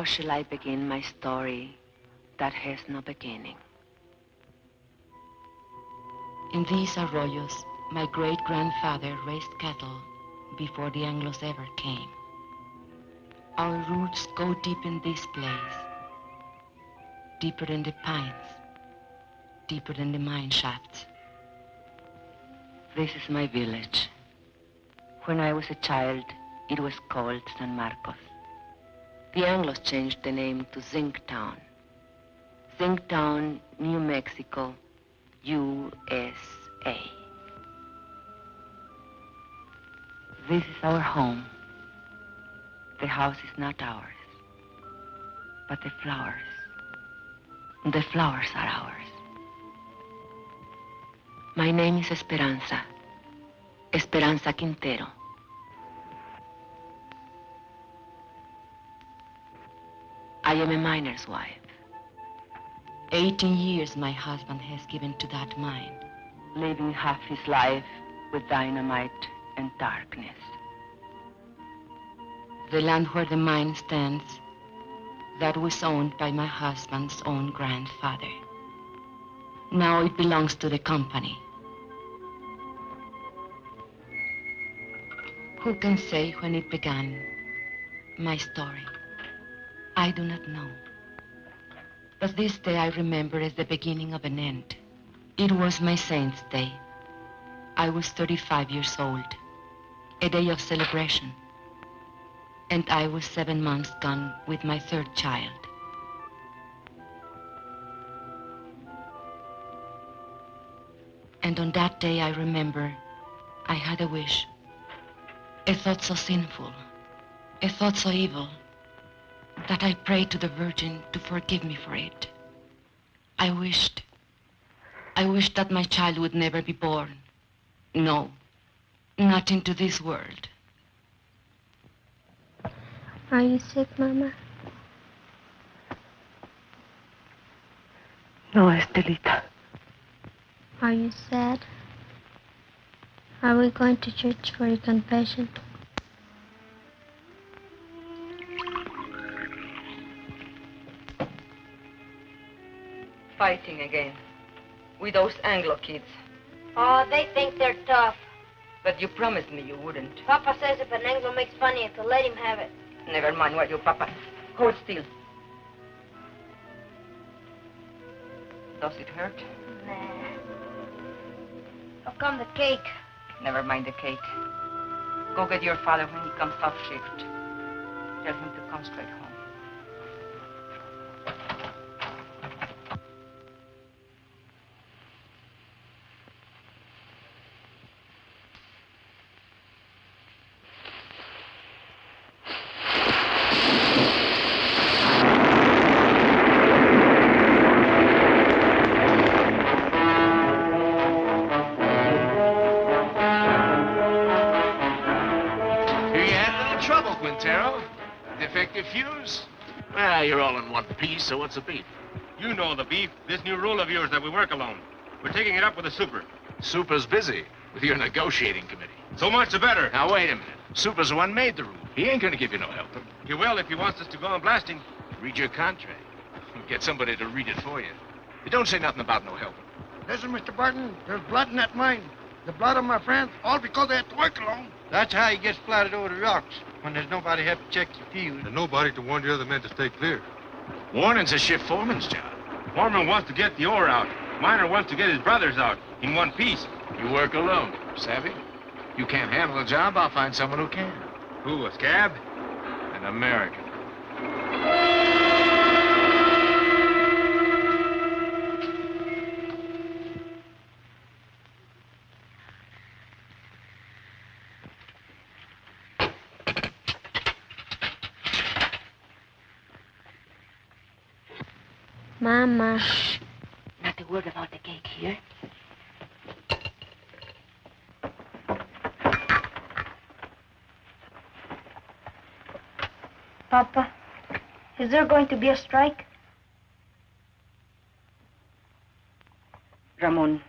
How shall I begin my story that has no beginning? In these arroyos, my great-grandfather raised cattle before the Anglos ever came. Our roots go deep in this place, deeper than the pines, deeper than the mine shafts. This is my village. When I was a child, it was called San Marcos. The Anglos changed the name to Zinc Town. Zinc Town, New Mexico, USA. This is our home. The house is not ours, but the flowers. The flowers are ours. My name is Esperanza. Esperanza Quintero. I am a miner's wife. 18 years my husband has given to that mine. Living half his life with dynamite and darkness. The land where the mine stands, that was owned by my husband's own grandfather. Now it belongs to the company. Who can say when it began, my story? I do not know. But this day I remember as the beginning of an end. It was my saint's day. I was 35 years old, a day of celebration. And I was 7 months gone with my third child. And on that day I remember I had a wish, a thought so sinful, a thought so evil, that I prayed to the Virgin to forgive me for it. I wished that my child would never be born. No, not into this world. Are you sick, Mama? No, Estelita. Are you sad? Are we going to church for your confession? Fighting again. With those Anglo kids. Oh, they think they're tough. But you promised me you wouldn't. Papa says if an Anglo makes fun of you, to let him have it. Never mind what you, Papa. Hold still. Does it hurt? Nah. How come the cake? Never mind the cake. Go get your father when he comes off shift. Tell him to come straight home. Defective fuse? Well, you're all in one piece, so what's the beef? You know the beef. This new rule of yours that we work alone. We're taking it up with the super. Super's busy with your negotiating committee. So much the better. Now, wait a minute. Super's the one made the rule. He ain't gonna give you no help. He will if he wants us to go on blasting. Read your contract. Get somebody to read it for you. It don't say nothing about no help. Listen, Mr. Barton, there's blood in that mine. The blood of my friends, all because they have to work alone. That's how he gets splattered over the rocks, when there's nobody to help check the fuse. And nobody to warn the other men to stay clear. Warning's a shift foreman's job. Foreman wants to get the ore out. Miner wants to get his brothers out in one piece. You work alone, savvy? You can't handle a job, I'll find someone who can. Who, a scab? An American. Mama. Shh. Not a word about the cake here. Papa, is there going to be a strike? Ramon,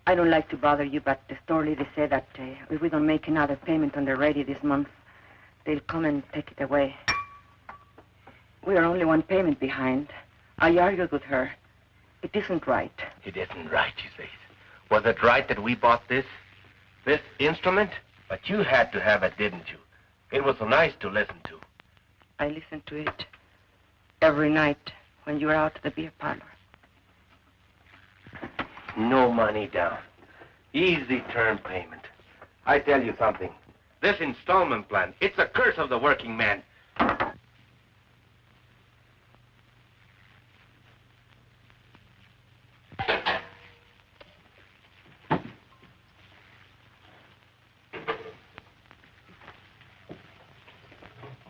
I don't like to bother you, but the store lady said that if we don't make another payment on the ready this month, they'll come and take it away. We are only one payment behind. I argued with her. It isn't right. It isn't right, she says. Was it right that we bought this instrument? But you had to have it, didn't you? It was so nice to listen to. I listened to it every night when you were out at the beer parlor. No money down. Easy term payment. I tell you something. This installment plan, it's a curse of the working man.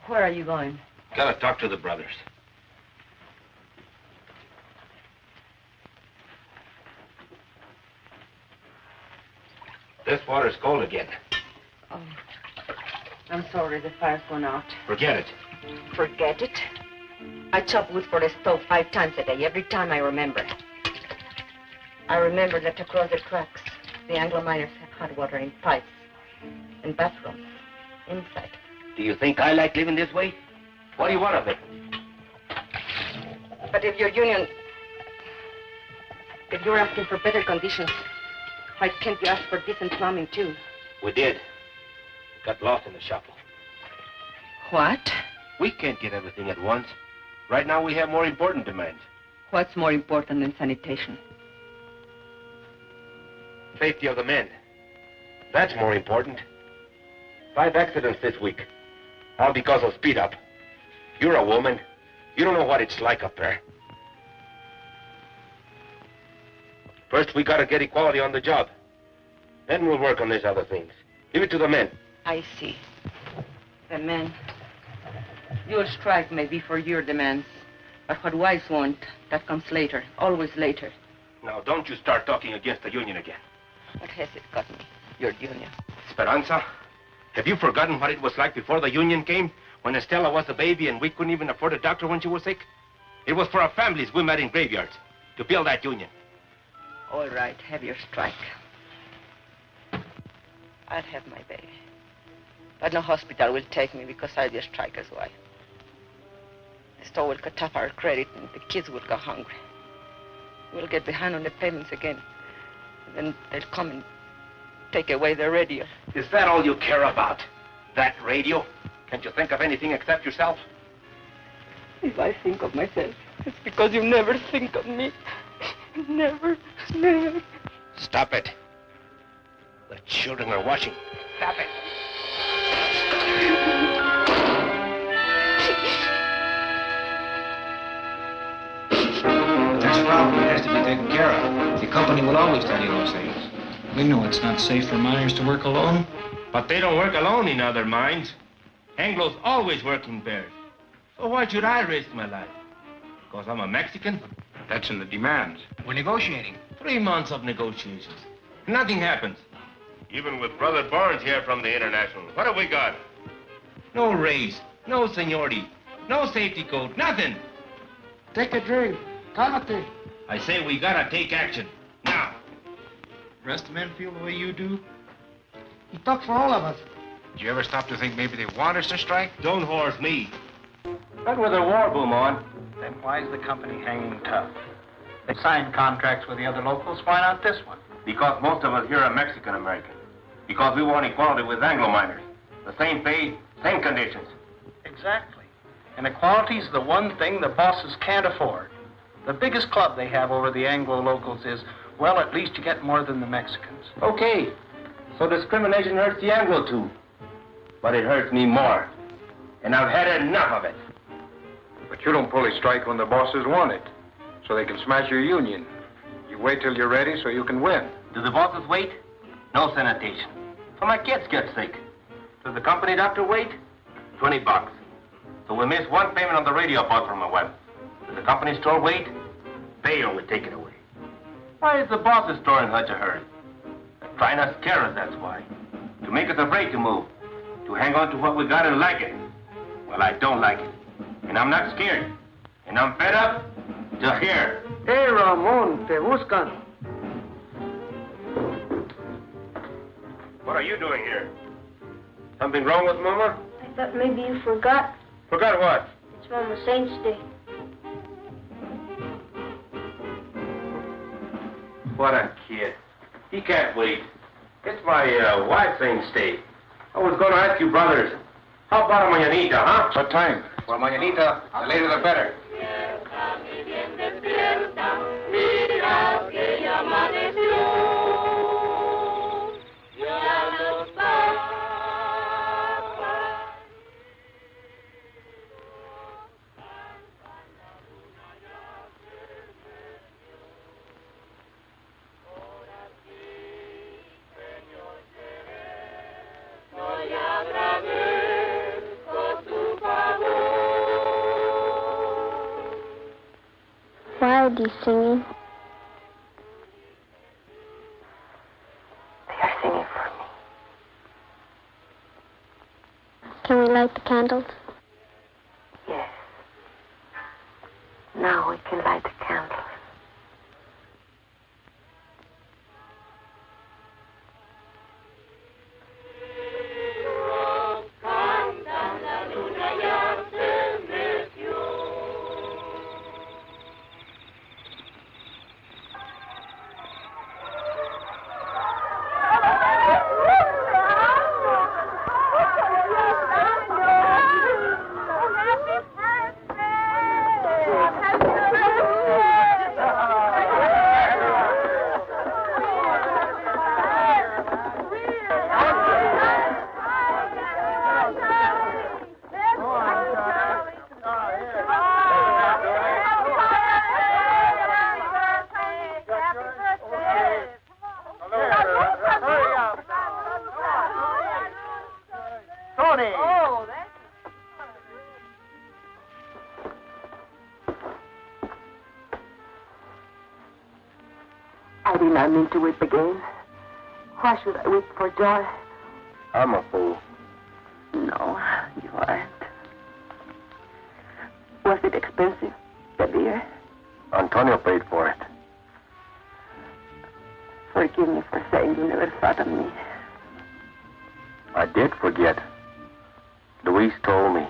Where are you going? Gotta talk to the brothers. This water's cold again. Oh, I'm sorry the fire's gone out. Forget it. Forget it? I chop wood for the stove 5 times a day, every time I remember. I remember that across the tracks, the Anglo miners have hot water in pipes and bathrooms inside. Do you think I like living this way? What do you want of it? But if your union, if you're asking for better conditions, why can't you ask for decent plumbing, too? We did. Got lost in the shuffle. What? We can't get everything at once. Right now, we have more important demands. What's more important than sanitation? Safety of the men. That's more important. 5 accidents this week. All because of speed up. You're a woman. You don't know what it's like up there. First, we gotta get equality on the job. Then we'll work on these other things. Leave it to the men. I see. The men. Your strike may be for your demands, but what wives want, that comes later, always later. Now, don't you start talking against the union again. What has it got me, your union? Esperanza, have you forgotten what it was like before the union came? When Estella was a baby and we couldn't even afford a doctor when she was sick? It was for our families we met in graveyards to build that union. All right, have your strike. I'll have my baby. But no hospital will take me because I'll be a striker's wife. The store will cut off our credit and the kids will go hungry. We'll get behind on the payments again. And then they'll come and take away the radio. Is that all you care about? That radio? Can't you think of anything except yourself? If I think of myself, it's because you never think of me. Never, never. Stop it. The children are watching. Stop it. That's a problem. It has to be taken care of. The company will always tell you those things. We know it's not safe for miners to work alone. But they don't work alone in other mines. Anglos always work in pairs. So why should I risk my life? Because I'm a Mexican? That's in the demands. We're negotiating. 3 months of negotiations. Nothing happens. Even with Brother Barnes here from the International, what have we got? No raise, no seniority, no safety code, nothing. Take a drink. Cálmate. I say we gotta take action. Now. The rest of the men feel the way you do? He talks for all of us. Did you ever stop to think maybe they want us to strike? Don't horse me. Not with a war boom on. Then why is the company hanging tough? They signed contracts with the other locals. Why not this one? Because most of us here are Mexican-American. Because we want equality with Anglo miners. The same pay, same conditions. Exactly. And equality is the one thing the bosses can't afford. The biggest club they have over the Anglo locals is, well, at least you get more than the Mexicans. Okay. So discrimination hurts the Anglo too. But it hurts me more. And I've had enough of it. But you don't pull a strike when the bosses want it, so they can smash your union. You wait till you're ready so you can win. Do the bosses wait? No sanitation. So my kids get sick. Does the company doctor wait? $20. So we miss one payment on the radio bought from my wife. Does the company store wait? They will take it away. Why is the boss's store in such a hurry? They're trying to scare us, that's why. To make us afraid to move. To hang on to what we got and like it. Well, I don't like it. And I'm not scared. And I'm fed up to here. Hey, Ramón, te buscan. What are you doing here? Something wrong with Mama? I thought maybe you forgot. Forgot what? That Mama's Saints Day. What a kid. He can't wait. It's my wife's Saints Day. I was going to ask you, brothers, how about a mañanita, huh? What time? Well, mañanita, the later the better. Why are they singing? They are singing for me. Can we light the candles? Yes. Now we can light the candles. I did not mean to weep again. Why should I weep for joy? I'm a fool. No, you aren't. Was it expensive, the beer? Antonio paid for it. Forgive me for saying you never thought of me. I did forget. Luis told me.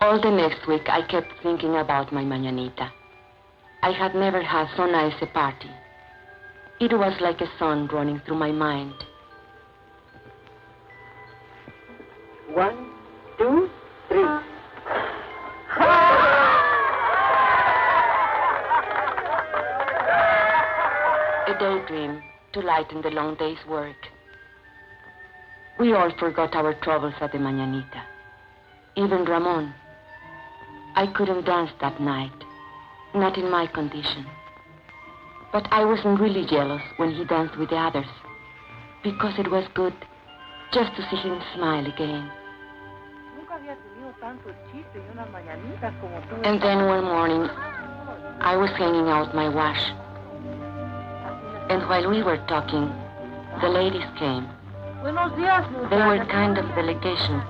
All the next week, I kept thinking about my mañanita. I had never had so nice a party. It was like a song running through my mind. 1, 2, 3. A daydream to lighten the long day's work. We all forgot our troubles at the mañanita. Even Ramón. I couldn't dance that night, not in my condition. But I wasn't really jealous when he danced with the others, because it was good just to see him smile again. And then one morning, I was hanging out my wash. And while we were talking, the ladies came. They were kind of delegation.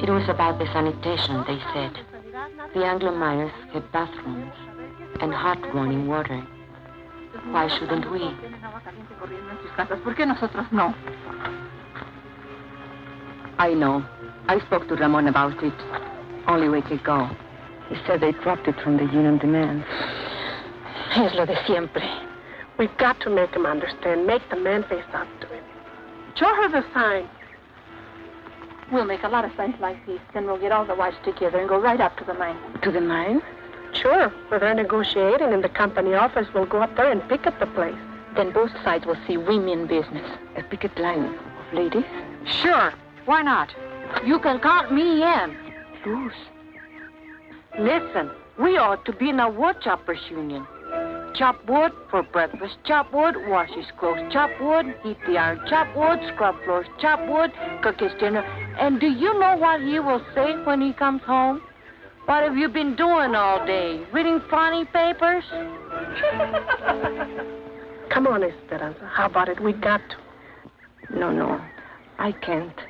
It was about the sanitation, they said. The Anglo-Myers had bathrooms and hot running water. Why shouldn't we? I know. I spoke to Ramón about it only a week ago. He said they dropped it from the union demands. Es lo de siempre. We've got to make him understand. Make the man face up to him. Show her the sign. We'll make a lot of signs like these. Then we'll get all the wives together and go right up to the mine. To the mine? Sure. Where they're negotiating in the company office, we'll go up there and picket the place. Then both sides will see women business. A picket line of ladies? Sure. Why not? You can count me in. Who's? Listen, we ought to be in a wood choppers union. Chop wood for breakfast, chop wood, wash his clothes, chop wood, heat the iron, chop wood, scrub floors, chop wood, cook his dinner. And do you know what he will say when he comes home? What have you been doing all day? Reading funny papers? Come on, Esperanza. How about it? We got to. No. I can't.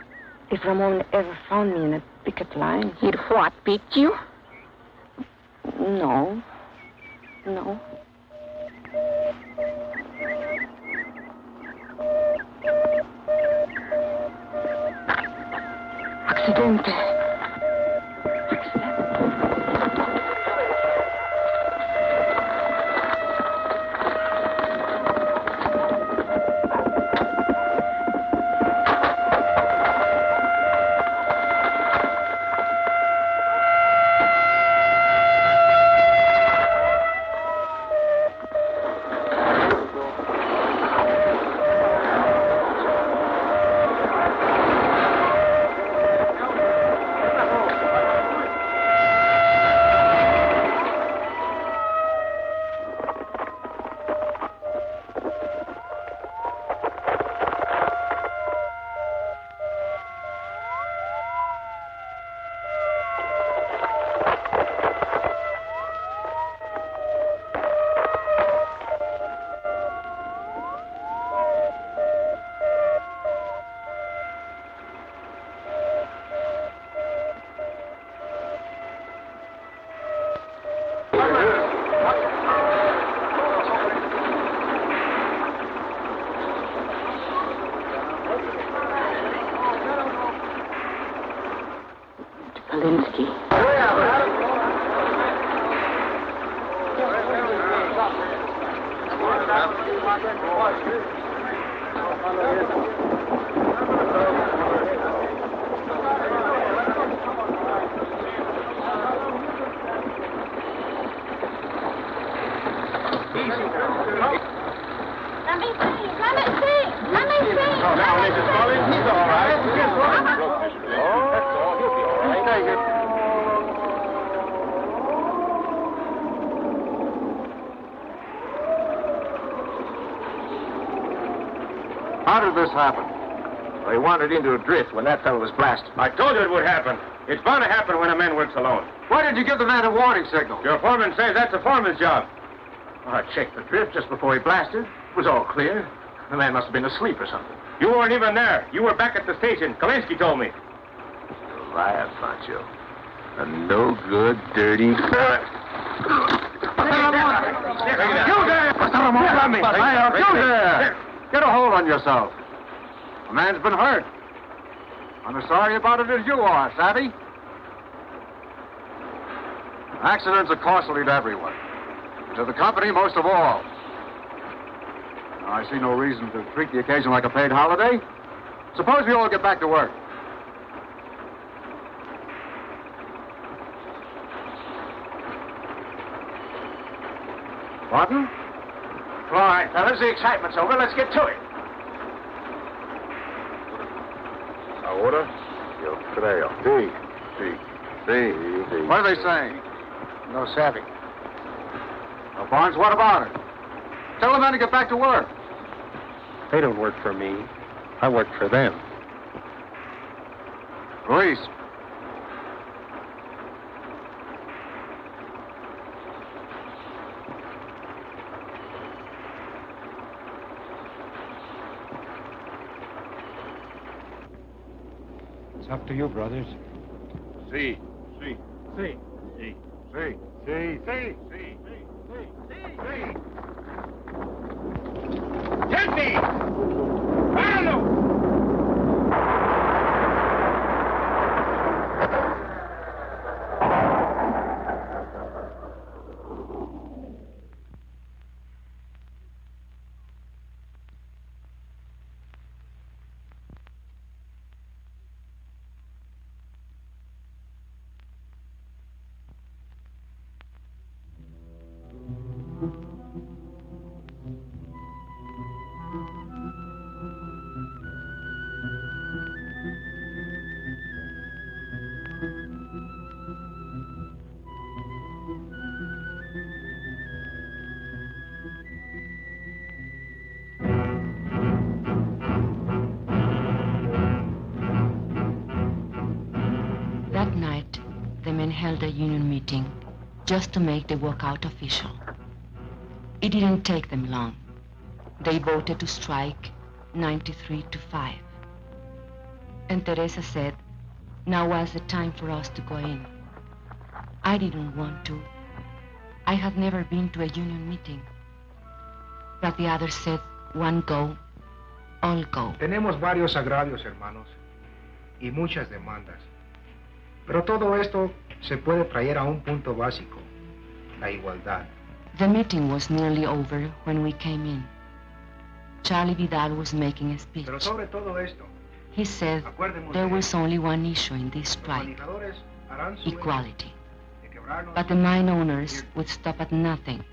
If Ramón ever found me in a picket line... He'd what, beat you? No. Excelente. How did this happen? They wandered into a drift when that fellow was blasted. I told you it would happen. It's bound to happen when a man works alone. Why did you give the man a warning signal? Your foreman says that's the foreman's job. Well, I checked the drift just before he blasted. It was all clear. The man must have been asleep or something. You weren't even there. You were back at the station. Kalinsky told me. You liar, Pancho. A no-good, dirty... You there! You there! Get a hold on yourself. A man's been hurt. I'm as sorry about it as you are, savvy? Accidents are costly to everyone. To the company, most of all. Now, I see no reason to treat the occasion like a paid holiday. Suppose we all get back to work. Pardon? All right, fellas, the excitement's over. Let's get to it. Ahora, yo creo. Sí, sí, sí. What are they saying? No savvy. Well, Barnes, what about it? Tell the men to get back to work. They don't work for me. I work for them. Police. It's up to you, brothers. Sí. Sí. See. Sí. Sí. Sí. Sí. Sí. Sí. Gente! ¡Páralo! That night, the men held a union meeting just to make the walkout official. It didn't take them long. They voted to strike 93-5. And Teresa said, now was the time for us to go in. I didn't want to. I had never been to a union meeting. But the others said, one go, all go. Tenemos varios agravios, hermanos, y muchas demandas. Pero todo esto se puede traer a un punto básico, la igualdad. The meeting was nearly over when we came in. Charlie Vidal was making a speech. Pero sobre todo esto, he said there was only one issue in this strike, equality. But the mine owners would stop at nothing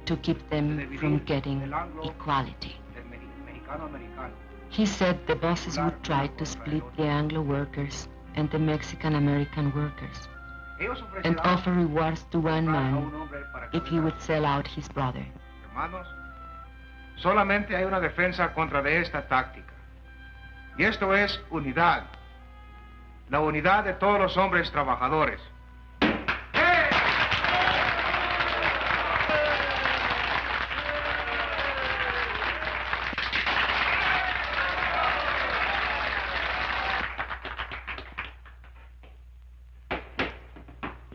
to keep them from getting equality. He said the bosses would try to split the Anglo workers and the Mexican-American workers and offer rewards to one man if he would sell out his brother. Hermanos, solamente hay una defensa contra de esta táctica. Y esto es unidad. La unidad de todos los hombres trabajadores.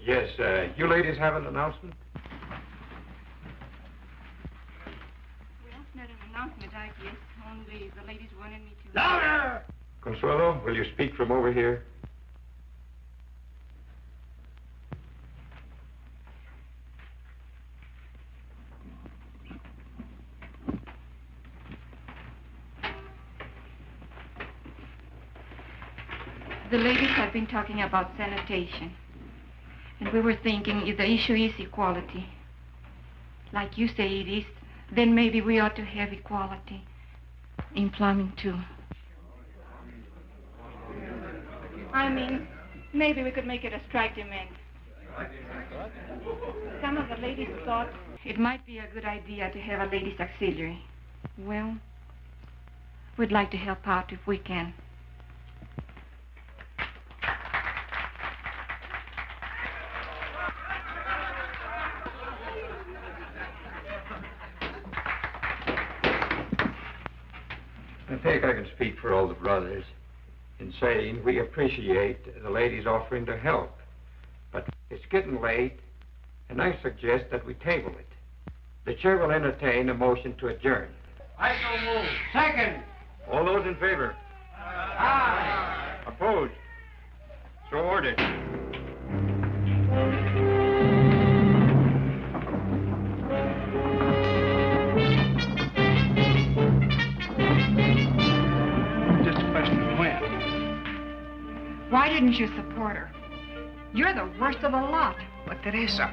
Yes, you ladies have an announcement? Well, not an announcement, I guess. Only the ladies wanted me to... Louder! Consuelo, will you speak from over here? The ladies have been talking about sanitation. And we were thinking if the issue is equality, like you say it is, then maybe we ought to have equality in plumbing too. I mean, maybe we could make it a strike demand. Some of the ladies thought it might be a good idea to have a ladies' auxiliary. Well, we'd like to help out if we can. I think I can speak for all the brothers in saying we appreciate the ladies offering to help. But it's getting late, and I suggest that we table it. The chair will entertain a motion to adjourn. I so move. Second. All those in favor? Aye. Opposed? So ordered. Why didn't you support her? You're the worst of the lot. But Teresa,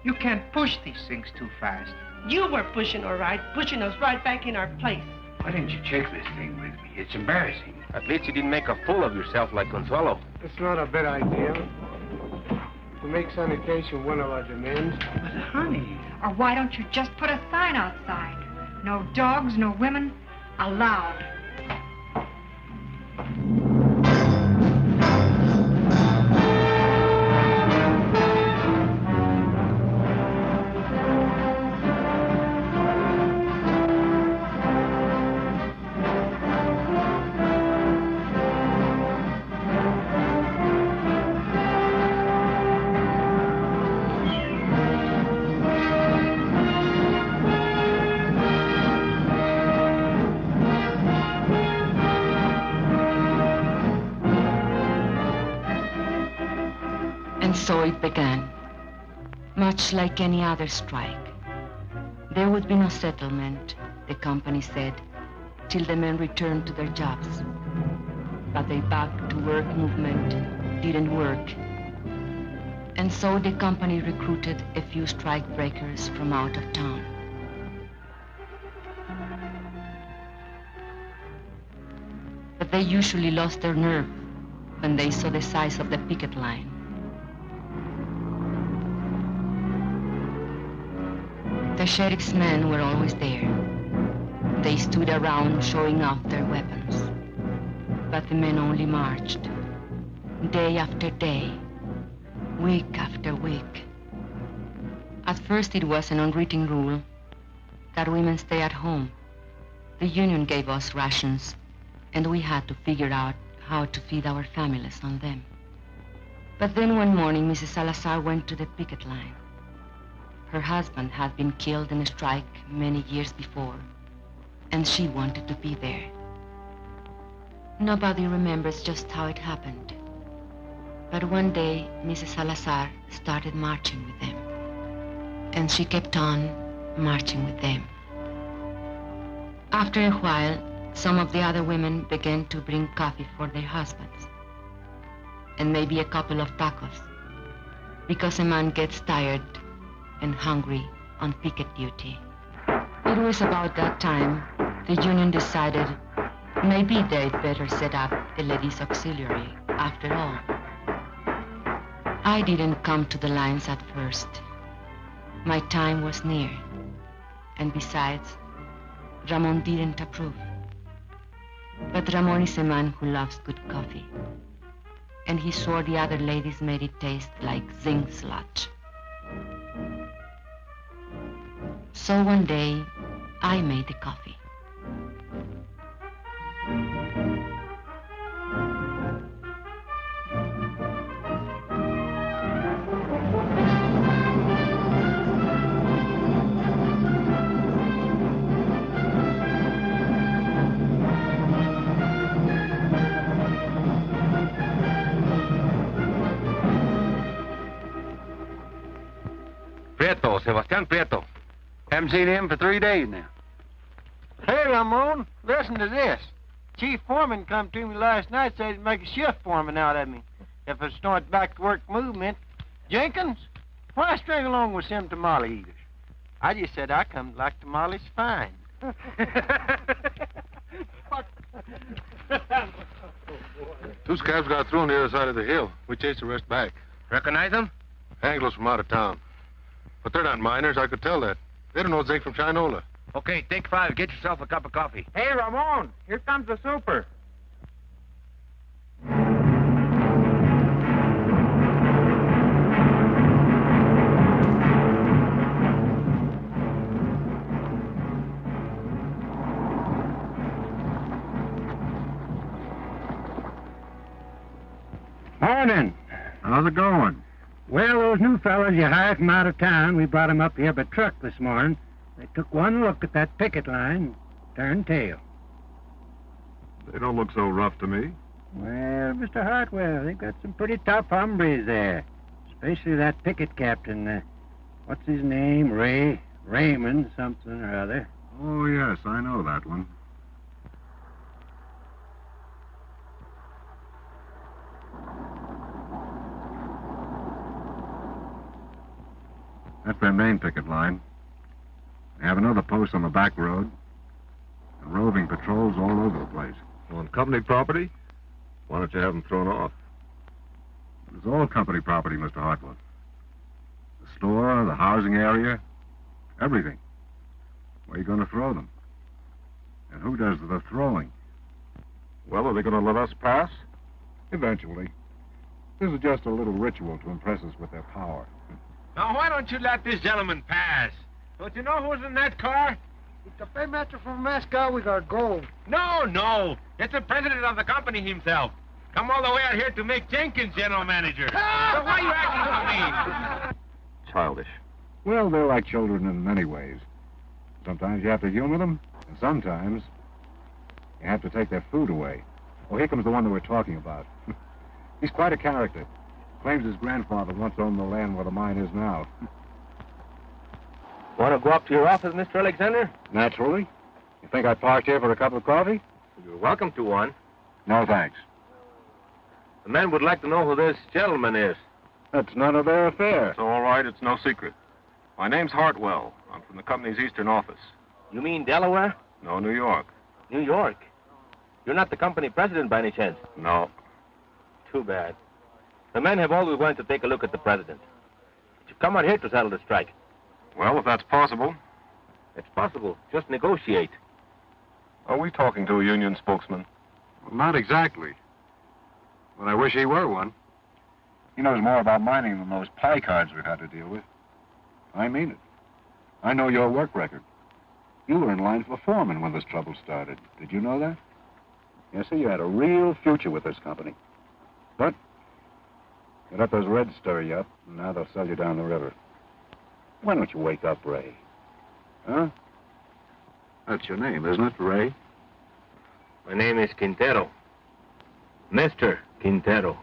you can't push these things too fast. You were pushing, all right, pushing us right back in our place. Why didn't you check this thing with me? It's embarrassing. At least you didn't make a fool of yourself like Consuelo. It's not a bad idea to make sanitation one of our demands. But honey... Or why don't you just put a sign outside? No dogs, no women, allowed. So it began, much like any other strike. There would be no settlement, the company said, till the men returned to their jobs. But the back-to-work movement didn't work. And so the company recruited a few strike breakers from out of town. But they usually lost their nerve when they saw the size of the picket line. The sheriff's men were always there. They stood around showing off their weapons. But the men only marched, day after day, week after week. At first it was an unwritten rule that women stay at home. The union gave us rations, and we had to figure out how to feed our families on them. But then one morning, Mrs. Salazar went to the picket line. Her husband had been killed in a strike many years before, and she wanted to be there. Nobody remembers just how it happened. But one day, Mrs. Salazar started marching with them. And she kept on marching with them. After a while, some of the other women began to bring coffee for their husbands. And maybe a couple of tacos. Because a man gets tired and hungry on picket duty. It was about that time the union decided maybe they'd better set up a ladies' auxiliary after all. I didn't come to the lines at first. My time was near. And besides, Ramón didn't approve. But Ramón is a man who loves good coffee. And he swore the other ladies made it taste like zinc sludge. So one day, I made the coffee. Prieto, Sebastián Prieto. Haven't seen him for 3 days now. Hey, Ramon, listen to this. Chief Foreman come to me last night, said he'd make a shift foreman out of me if I start back to work movement. Jenkins, why string along with them tamale eaters? I just said I come like tamales fine. Two scabs got through on the other side of the hill. We chased the rest back. Recognize them? Anglos from out of town. But they're not miners, I could tell that. They don't know zinc from Chinola. Okay, take 5. Get yourself a cup of coffee. Hey, Ramon, here comes the super. Morning. How's it going? Well, those new fellas you hired from out of town, we brought 'em up here by truck this morning. They took one look at that picket line, turned tail. They don't look so rough to me. Well, Mr. Hartwell, they've got some pretty tough hombres there. Especially that picket captain, what's his name? Raymond something or other. Oh, yes, I know that one. That's their main picket line. They have another post on the back road. And roving patrols all over the place. On company property? Why don't you have them thrown off? It's all company property, Mr. Hartwell. The store, the housing area, everything. Where are you going to throw them? And who does the throwing? Well, are they going to let us pass? Eventually. This is just a little ritual to impress us with their power. Now, why don't you let this gentleman pass? Don't you know who's in that car? It's the paymaster from Moscow with our gold. No. It's the president of the company himself. Come all the way out here to make Jenkins general manager. So why are you acting so mean? Childish. Well, they're like children in many ways. Sometimes you have to humor them, and sometimes you have to take their food away. Oh, here comes the one that we're talking about. He's quite a character. Claims his grandfather once owned the land where the mine is now. Want to go up to your office, Mr. Alexander? Naturally. You think I parked here for a cup of coffee? You're welcome to one. No, thanks. The men would like to know who this gentleman is. That's none of their affair. It's all right. It's no secret. My name's Hartwell. I'm from the company's eastern office. You mean Delaware? No, New York. New York? You're not the company president by any chance? No. Too bad. The men have always wanted to take a look at the president. But you come out here to settle the strike. Well, if that's possible. It's possible. Just negotiate. Are we talking to a union spokesman? Well, not exactly. But I wish he were one. He knows more about mining than those pie cards we've had to deal with. I mean it. I know your work record. You were in line for foreman when this trouble started. Did you know that? Yes, sir, you had a real future with this company. But you let those Reds stir you up, and now they'll sell you down the river. Why don't you wake up, Ray? Huh? That's your name, isn't it, Ray? My name is Quintero. Mr. Quintero.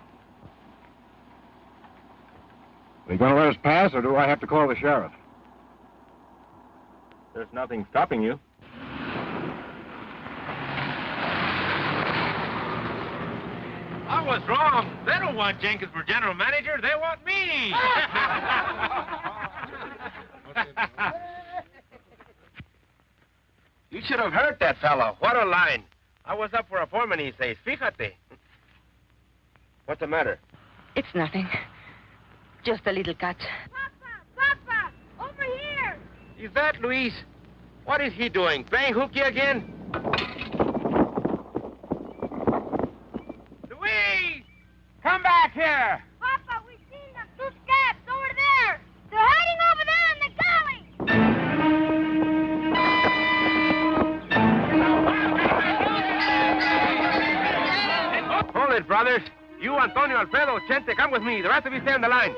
Are you going to let us pass, or do I have to call the sheriff? There's nothing stopping you. I was wrong. They don't want Jenkins for general manager. They want me. You should have heard that fellow. What a line. I was up for a foreman, he says. Fíjate. What's the matter? It's nothing. Just a little cut. Papa, over here. Is that Luis? What is he doing? Playing hooky again? Luis! Come back here! Papa, we've seen them. Two scabs over there. They're hiding over there in the galley. Hold it, brothers. You, Antonio, Alfredo, Chente, come with me. The rest of you stay on the line.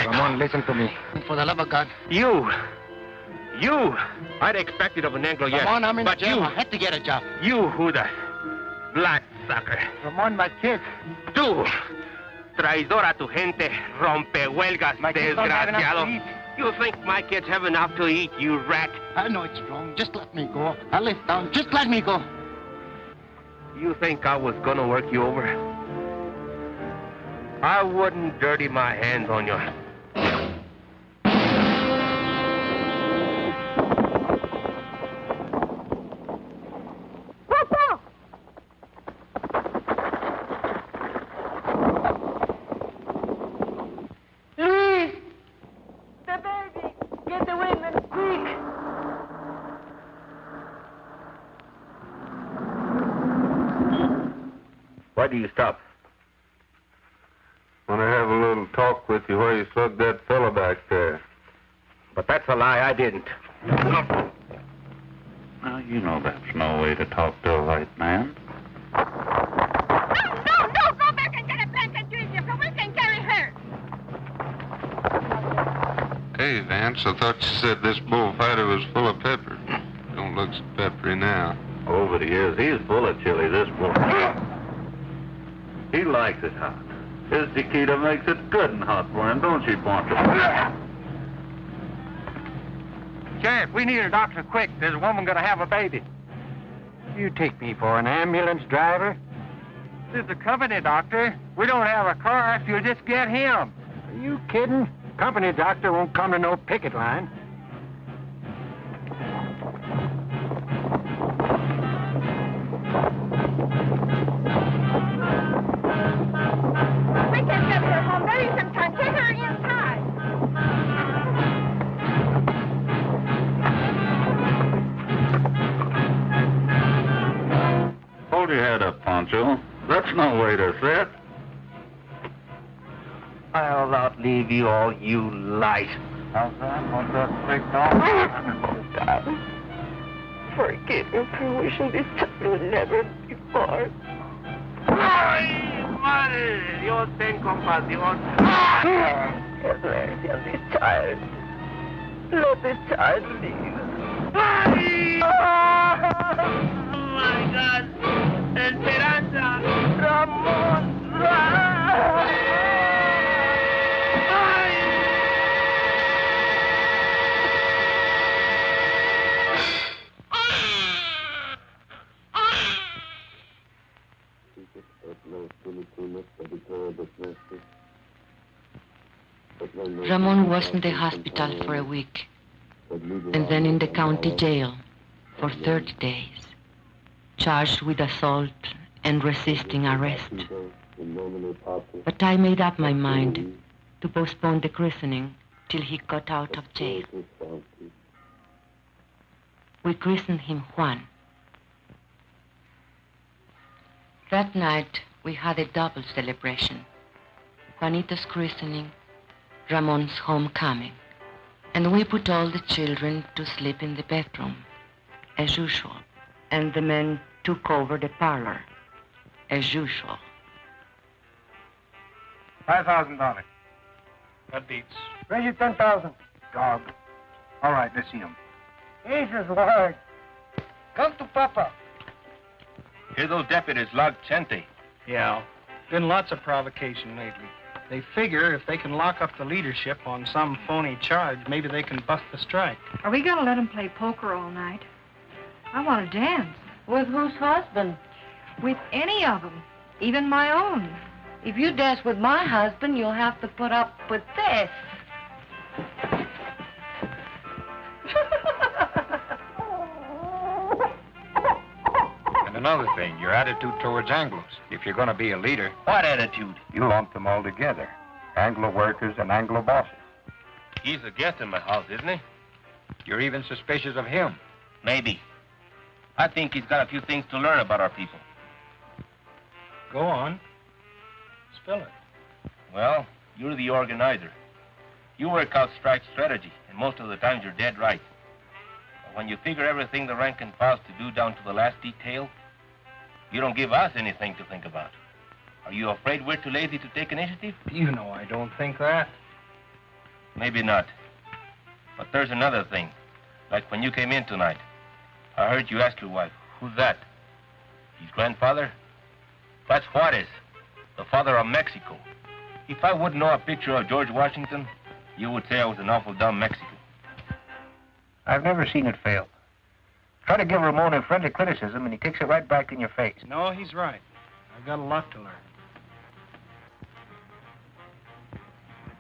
Ramon, listen to me. For the love of God. You! I'd expect it of an Anglo, yes. Ramon, I'm in but jail. you, I had to get a job. You, Judas. Black sucker. Ramon, my kid. Tú, traidor a tu gente, rompehuelgas, desgraciado. You think my kids have enough to eat, you rat? I know it's wrong. Just let me go. I live down. Just let me go. You think I was gonna work you over? I wouldn't dirty my hands on you. Luis! The baby! Get the women, quick! Why do you stop? Want to have a little talk with you where you slugged that fella back there. But that's a lie. I didn't. Now, you know that's no way to talk to a white man. No! Go back and get a blanket, Junior, so we can carry her! Hey, Vance, I thought you said this bullfighter was full of pepper. Don't look so peppery now. Over the years, he's full of chili, this boy. He likes it hot. His Chiquita makes it good and hot for him, don't she, Poncho? Sheriff, we need a doctor quick. There's a woman gonna have a baby. You take me for an ambulance driver? This is a company doctor. We don't have a car if you'll just get him. Are you kidding? Company doctor won't come to no picket line. We can get her home. There is some time. Take her inside. Hold your head up, Poncho. That's no way to sit. I'll outlive you all, you light. How's that? What's that big dog? Darling, forgive me for wishing this time would never be born. ¡Ay, madre! Dios ten compasión. Have mercy on this child. Let this child live. ¡Ay! Oh, my God! Esperanza! Ramón! Ramon was in the hospital for a week, and then in the county jail for 30 days, charged with assault and resisting arrest. But I made up my mind to postpone the christening till he got out of jail. We christened him Juan. That night, we had a double celebration. Juanito's christening, Ramon's homecoming. And we put all the children to sleep in the bedroom, as usual. And the men took over the parlor, as usual. $5,000. That beats. Raise it 10,000. Dog. All right, let's see him. Jesus, Lord. Come to Papa. Hear those deputies log Chente. Yeah. Been lots of provocation lately. They figure if they can lock up the leadership on some phony charge, maybe they can bust the strike. Are we going to let them play poker all night? I want to dance. With whose husband? With any of them, even my own. If you dance with my husband, you'll have to put up with this. And another thing, your attitude towards Anglos. If you're going to be a leader... What attitude? You lump them all together. Anglo workers and Anglo bosses. He's a guest in my house, isn't he? You're even suspicious of him. Maybe. I think he's got a few things to learn about our people. Go on. Spill it. Well, you're the organizer. You work out strike strategy, and most of the times you're dead right. But when you figure everything the rank and file's to do down to the last detail, you don't give us anything to think about. Are you afraid we're too lazy to take initiative? You know I don't think that. Maybe not. But there's another thing. Like when you came in tonight, I heard you ask your wife, who's that? His grandfather? That's Juarez, the father of Mexico. If I wouldn't know a picture of George Washington, you would say I was an awful dumb Mexican. I've never seen it fail. Try to give Ramon a friendly criticism, and he kicks it right back in your face. No, he's right. I've got a lot to learn.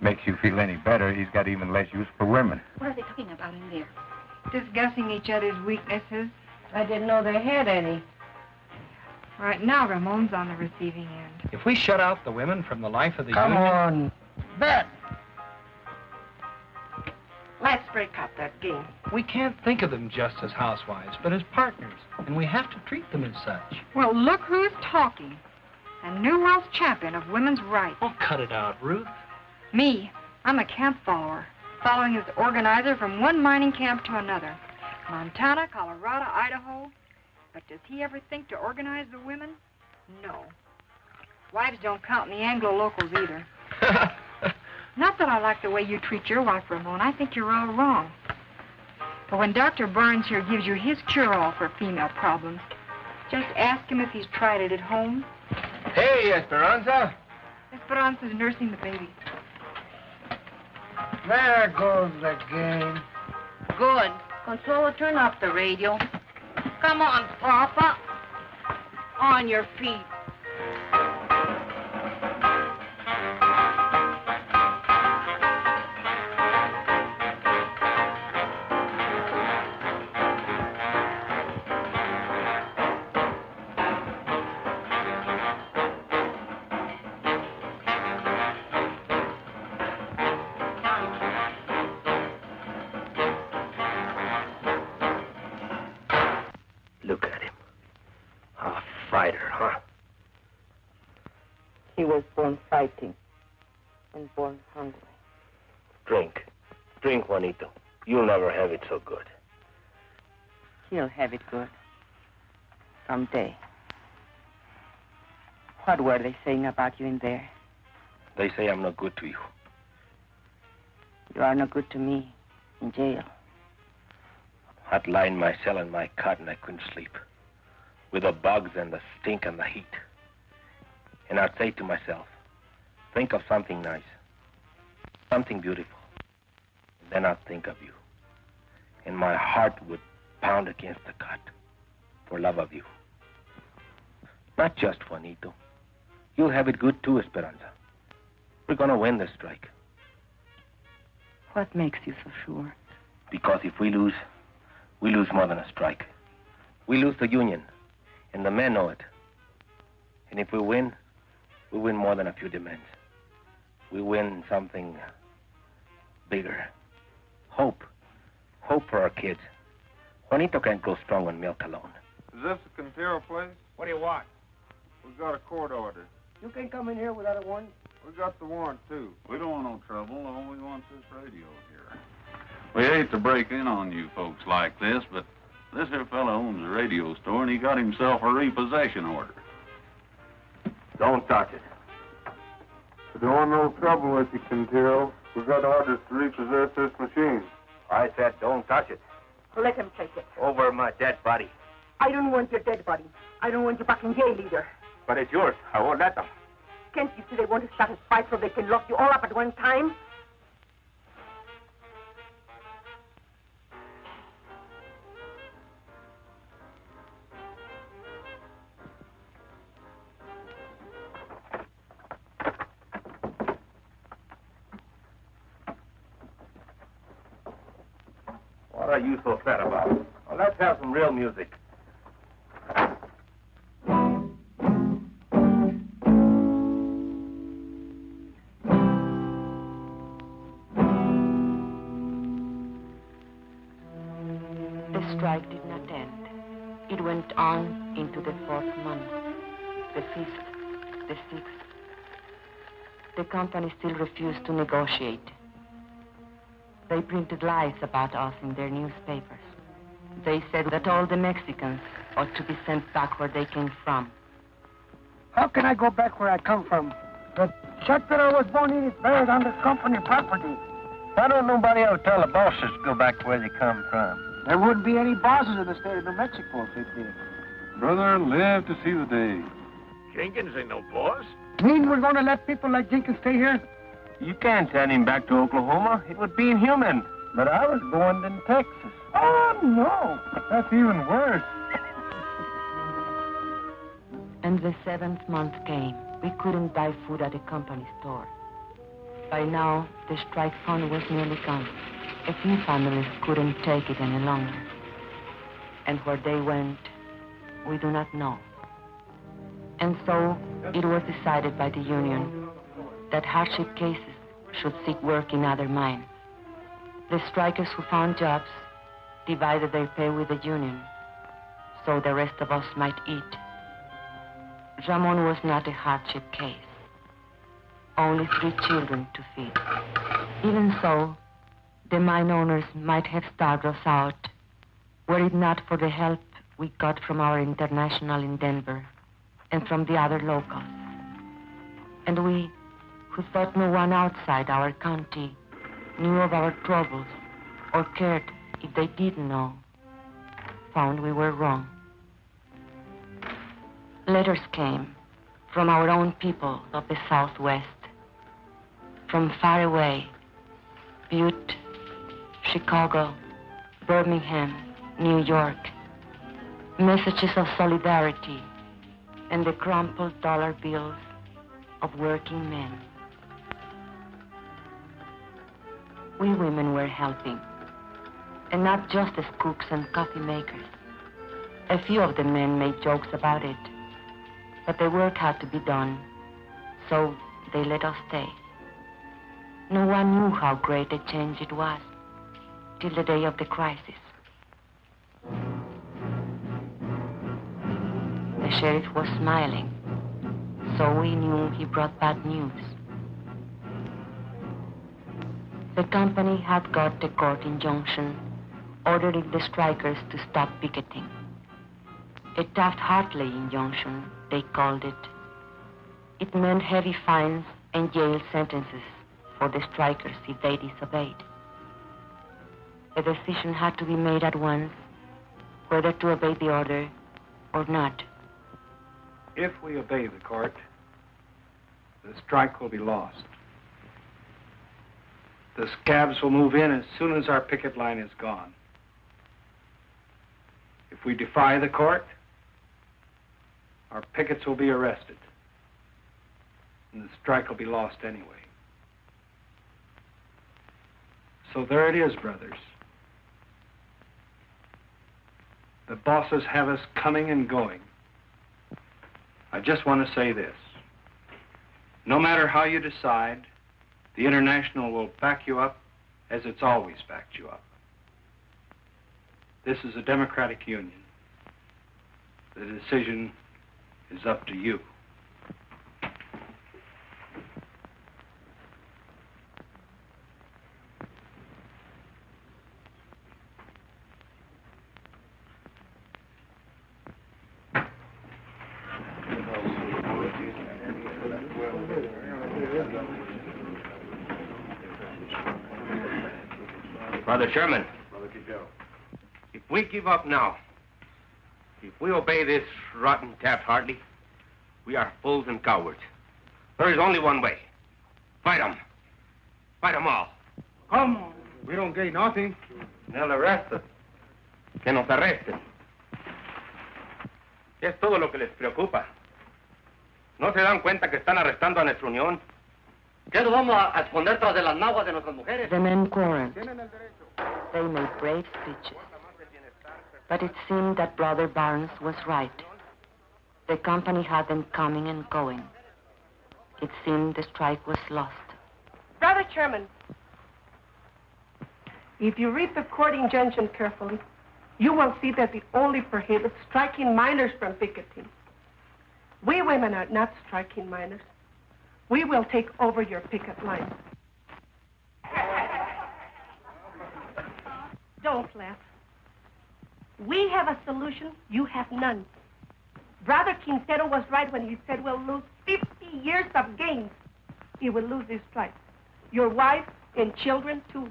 Makes you feel any better, he's got even less use for women. What are they talking about in there? Discussing each other's weaknesses. I didn't know they had any. Right now, Ramon's on the receiving end. If we shut out the women from the life of the Come union... on. Bet. Let's break up that game. We can't think of them just as housewives, but as partners. And we have to treat them as such. Well, look who's talking. A new world champion of women's rights. Oh, cut it out, Ruth. Me. I'm a camp follower, following his organizer from one mining camp to another. Montana, Colorado, Idaho. But does he ever think to organize the women? No. Wives don't count in the Anglo-locals either. Not that I like the way you treat your wife, Ramon. I think you're all wrong. But when Dr. Barnes here gives you his cure-all for female problems, just ask him if he's tried it at home. Hey, Esperanza. Esperanza's nursing the baby. There goes the game. Good. Consuelo, turn off the radio. Come on, Papa. On your feet. Look at him. A fighter, huh? He was born fighting and born hungry. Drink. Drink, Juanito. You'll never have it so good. He'll have it good. Someday. What were they saying about you in there? They say I'm not good to you. You are no good to me in jail. I'd lie in my cell in my cot and I couldn't sleep. With the bugs and the stink and the heat. And I'd say to myself, think of something nice. Something beautiful. And then I'd think of you. And my heart would pound against the cot for love of you. Not just Juanito. You'll have it good too, Esperanza. We're gonna win this strike. What makes you so sure? Because if we lose more than a strike. We lose the union, and the men know it. And if we win more than a few demands. We win something bigger. Hope. Hope for our kids. Juanito can't grow strong on milk alone. Is this the Quintero place? What do you want? We got a court order. You can't come in here without a warrant. We got the warrant, too. We don't want no trouble. All we want is this radio here. We hate to break in on you folks like this, but this here fella owns a radio store, and he got himself a repossession order. Don't touch it. We don't want no trouble with you, Quintero. We got orders to repossess this machine. I said don't touch it. Let him take it. Over my dead body. I don't want your dead body. I don't want you back in jail either. But it's yours. I won't let them. Can't you see they want to start a fight so they can lock you all up at one time? What are you so sad about? Well, let's have some real music. The strike did not end. It went on into the 4th month, the 5th, the 6th. The company still refused to negotiate. They printed lies about us in their newspapers. They said that all the Mexicans ought to be sent back where they came from. How can I go back where I come from? The church that I was born in is buried on the company property. Why don't nobody ever tell the bosses to go back to where they come from? There wouldn't be any bosses in the state of New Mexico if they did. Brother, live to see the day. Jenkins ain't no boss. Mean we're going to let people like Jenkins stay here? You can't send him back to Oklahoma. It would be inhuman. But I was born in Texas. Oh, no. That's even worse. And the 7th month came. We couldn't buy food at the company store. By now, the strike fund was nearly gone. A few families couldn't take it any longer. And where they went, we do not know. And so, it was decided by the union that hardship cases should seek work in other mines. The strikers who found jobs divided their pay with the union, so the rest of us might eat. Ramon was not a hardship case. Only 3 children to feed. Even so, the mine owners might have starved us out were it not for the help we got from our international in Denver and from the other locals. And we, who thought no one outside our county knew of our troubles or cared if they did know, found we were wrong. Letters came from our own people of the Southwest, from far away, Butte, Chicago, Birmingham, New York, messages of solidarity and the crumpled dollar bills of working men. We women were helping, and not just as cooks and coffee makers. A few of the men made jokes about it, but the work had to be done, so they let us stay. No one knew how great a change it was till the day of the crisis. The sheriff was smiling, so we knew he brought bad news. The company had got a court injunction ordering the strikers to stop picketing. A Taft-Hartley injunction, they called it. It meant heavy fines and jail sentences for the strikers if they disobeyed. A decision had to be made at once whether to obey the order or not. If we obey the court, the strike will be lost. The scabs will move in as soon as our picket line is gone. If we defy the court, our pickets will be arrested, and the strike will be lost anyway. So there it is, brothers. The bosses have us coming and going. I just want to say this. No matter how you decide, the International will back you up as it's always backed you up. This is a democratic union. The decision is up to you. Brother Sherman, if we give up now, if we obey this rotten Taft-Hartley, we are fools and cowards. There is only one way. Fight them. Fight them all. Come on. We don't gain nothing. They'll arrest us. Que nos arresten. Es todo lo que les preocupa. ¿No se dan cuenta que están arrestando a nuestra unión? ¿Qué nos vamos a esconder tras de las naguas de nuestras mujeres? The men quarreled. They made brave speeches. But it seemed that Brother Barnes was right. The company had them coming and going. It seemed the strike was lost. Brother Chairman, if you read the court injunction carefully, you will see that it only prohibits striking minors from picketing. We women are not striking minors. We will take over your picket line. Don't laugh. We have a solution, you have none. Brother Quintero was right when he said we'll lose 50 years of gains. He will lose his strike. Your wife and children, too.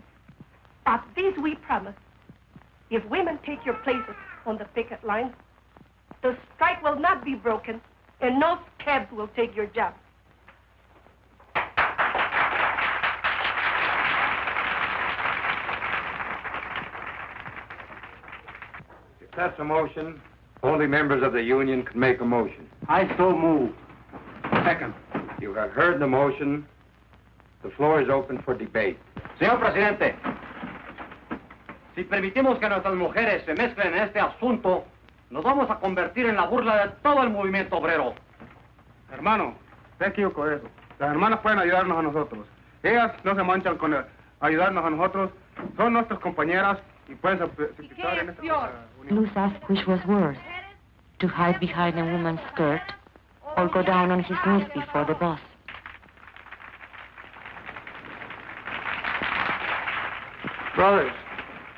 But this we promise. If women take your places on the picket line, the strike will not be broken, and no scabs will take your job. If that's a motion, only members of the union can make a motion. I so move. Second. You have heard the motion. The floor is open for debate. Señor Presidente, si permitimos que nuestras mujeres se mezclen en este asunto, nos vamos a convertir en la burla de todo el movimiento obrero. Hermano, te equivoco eso. Las hermanas pueden ayudarnos a nosotros. Ellas no se manchan con ayudarnos a nosotros. Son nuestras compañeras y pueden participar en esta unión. Luz asked which was worse, to hide behind a woman's skirt or go down on his knees before the boss. Brothers,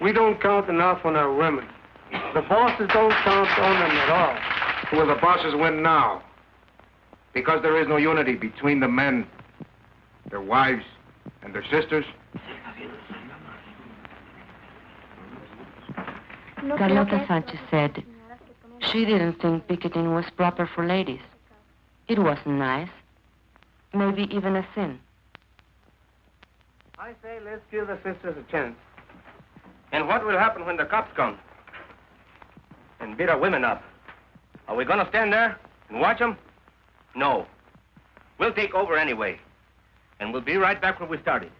we don't count enough on our women. The bosses don't count on them at all. Will the bosses win now? Because there is no unity between the men, their wives, and their sisters? Carlota Sanchez said she didn't think picketing was proper for ladies. It wasn't nice, maybe even a sin. I say let's give the sisters a chance. And what will happen when the cops come and beat our women up? Are we going to stand there and watch them? No. We'll take over anyway. And we'll be right back where we started.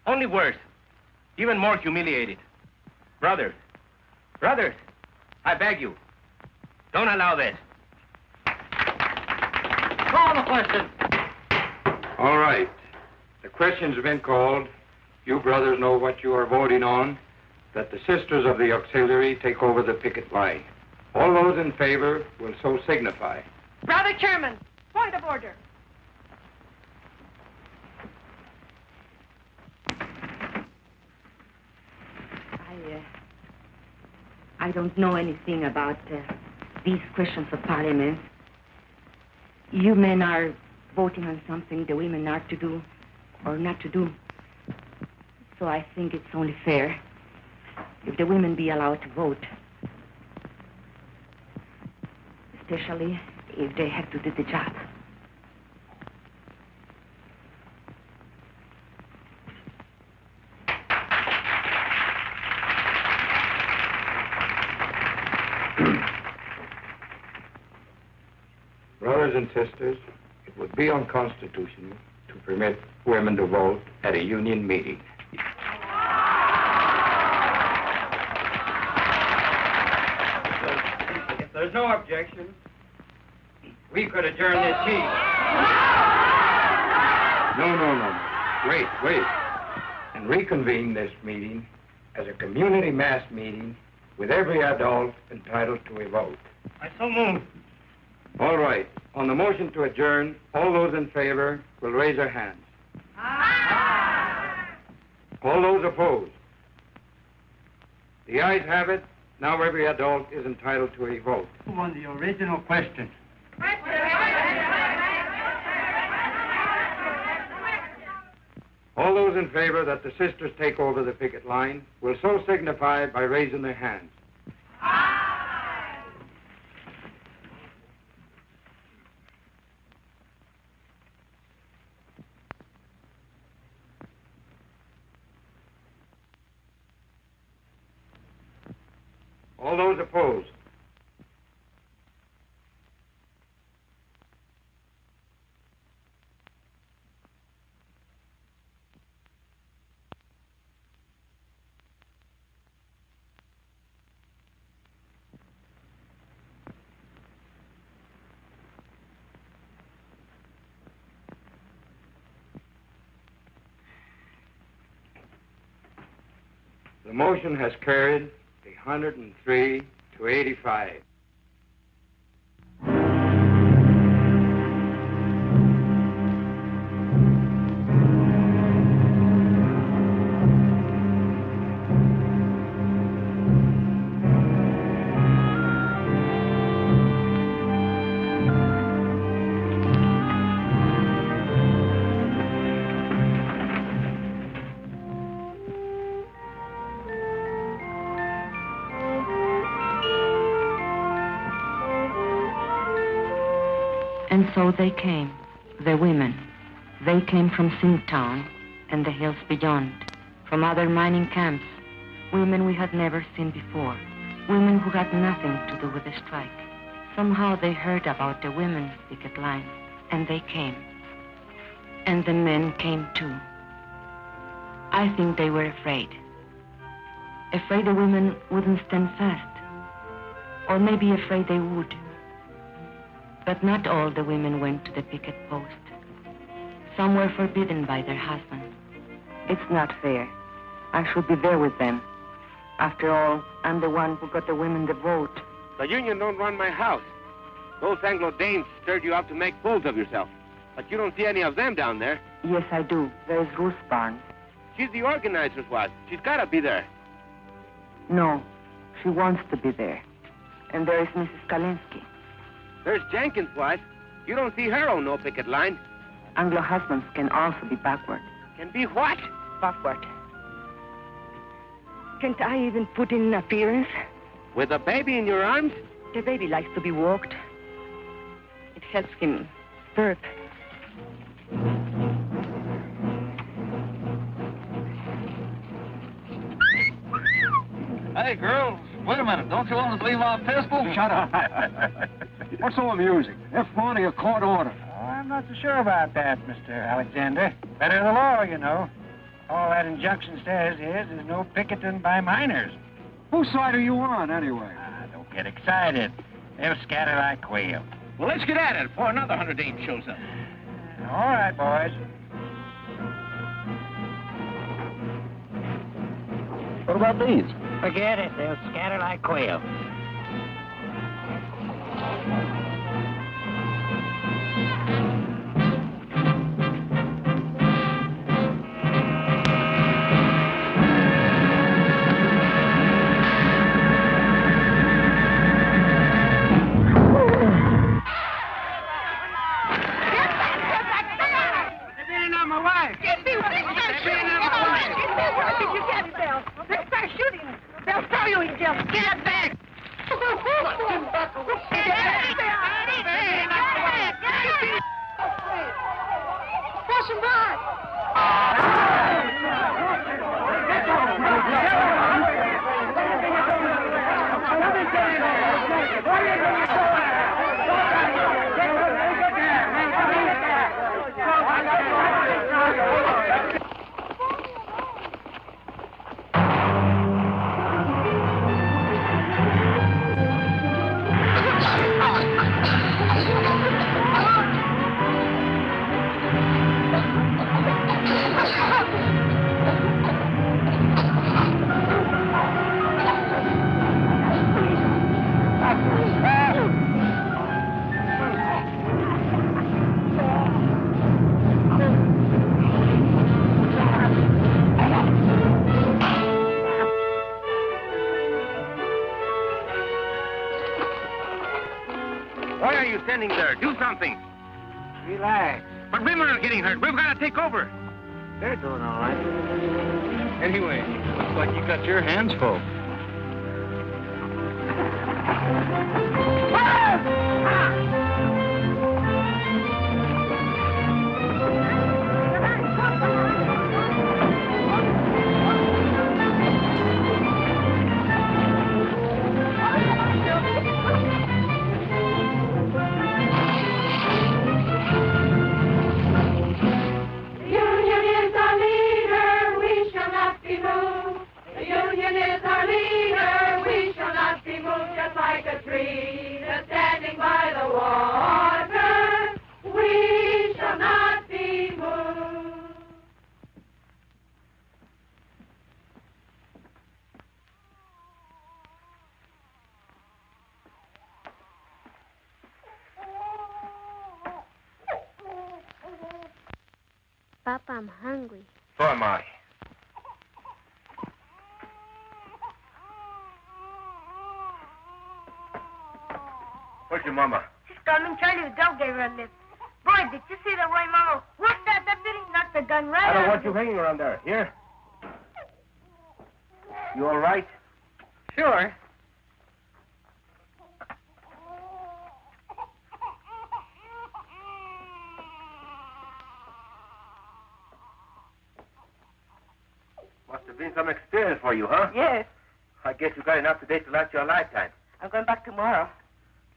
Only worse. Even more humiliated. Brothers, I beg you, don't allow this. Call the question. All right. The question's been called. You brothers know what you are voting on, that the sisters of the auxiliary take over the picket line. All those in favor will so signify. Brother Chairman, point of order. I don't know anything about these questions of parliament. You men are voting on something the women are to do or not to do. So I think it's only fair if the women be allowed to vote. Especially if they have to do the job. Brothers and sisters, it would be unconstitutional to permit women to vote at a union meeting. there's no objection, we could adjourn this meeting. No. Wait. And reconvene this meeting as a community mass meeting with every adult entitled to a vote. I so move. All right. On the motion to adjourn, all those in favor will raise their hands. Aye. All those opposed. The ayes have it. Now every adult is entitled to a vote. On the original question. All those in favor that the sisters take over the picket line will so signify by raising their hands. All those opposed. The motion has carried 103 to 85. And so they came, the women. They came from Zinc Town and the hills beyond, from other mining camps, women we had never seen before, women who had nothing to do with the strike. Somehow they heard about the women's picket line, and they came. And the men came too. I think they were afraid. Afraid the women wouldn't stand fast, or maybe afraid they would. But not all the women went to the picket post. Some were forbidden by their husbands. It's not fair. I should be there with them. After all, I'm the one who got the women the vote. The union don't run my house. Those Anglo-Danes stirred you up to make fools of yourself. But you don't see any of them down there. Yes, I do. There's Ruth Barnes. She's the organizer's wife. She's got to be there. No, she wants to be there. And there is Mrs. Kalinsky. There's Jenkins' wife. You don't see her on no picket line. Anglo husbands can also be backward. Can be what? Backward. Can't I even put in an appearance? With a baby in your arms? The baby likes to be walked. It helps him burp. Hey, girls, wait a minute. Don't you want to leave our pistol? Shut up. What's so amusing? F1 or your court order? Oh, I'm not so sure about that, Mr. Alexander. Better the law, you know. All that injunction says is there's no picketing by miners. Whose side are you on, anyway? Don't get excited. They'll scatter like quail. Well, let's get at it before another 100 Danes shows up. All right, boys. What about these? Forget it. They'll scatter like quail. Why are you standing there? Do something. Relax. But women are getting hurt. We've got to take over. They're doing all right. Anyway, looks like you got your hands full. Papa, I'm hungry. So am I. Where's your mama? She's coming. Charlie the dog gave her a lift. Boy, did you see the way Mama whooped that deputy? Knocked the gun right I don't out want of you him. hanging around there. Here? You all right? Sure. Must have been some experience for you, huh? Yes. I guess you got enough today to last you a lifetime. I'm going back tomorrow.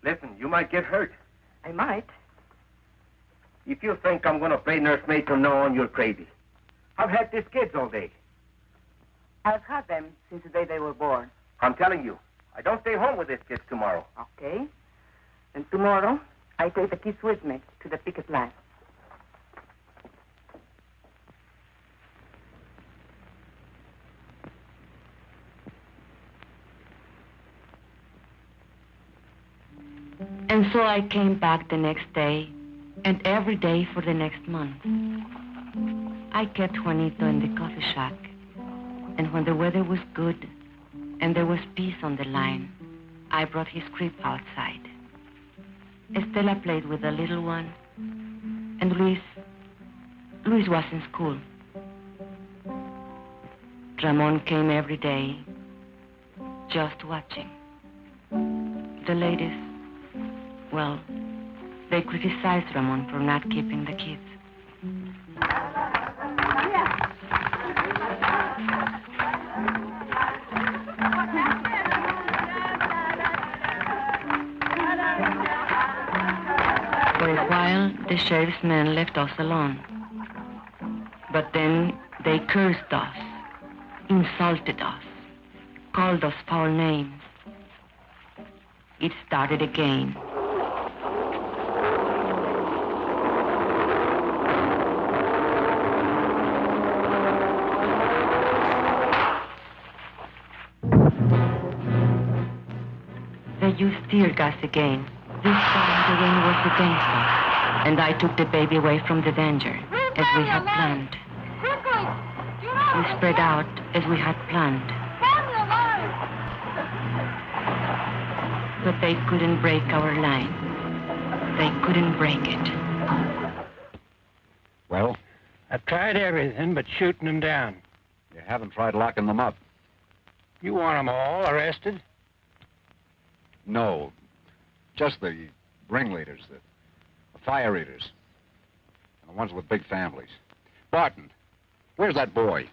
Listen, you might get hurt. I might. If you think I'm going to play nursemaid from now on, you're crazy. I've had these kids all day. I've had them since the day they were born. I'm telling you, I don't stay home with these kids tomorrow. Okay. And tomorrow, I take the kids with me to the picket line. And so I came back the next day, and every day for the next month. I kept Juanito in the coffee shack, and when the weather was good and there was peace on the line, I brought his crib outside. Estela played with the little one, and Luis was in school. Ramon came every day, just watching. The ladies, well, they criticized Ramon for not keeping the kids. For a while, the sheriff's men left us alone. But then they cursed us, insulted us, called us foul names. It started again. They used tear gas again. This time the rain was against us, and I took the baby away from the danger, as we had planned. We spread out as we had planned. But they couldn't break our line. They couldn't break it. Well? I've tried everything but shooting them down. You haven't tried locking them up? You want them all arrested? No. Just the ringleaders, the fire eaters, and the ones with big families. Barton, where's that boy?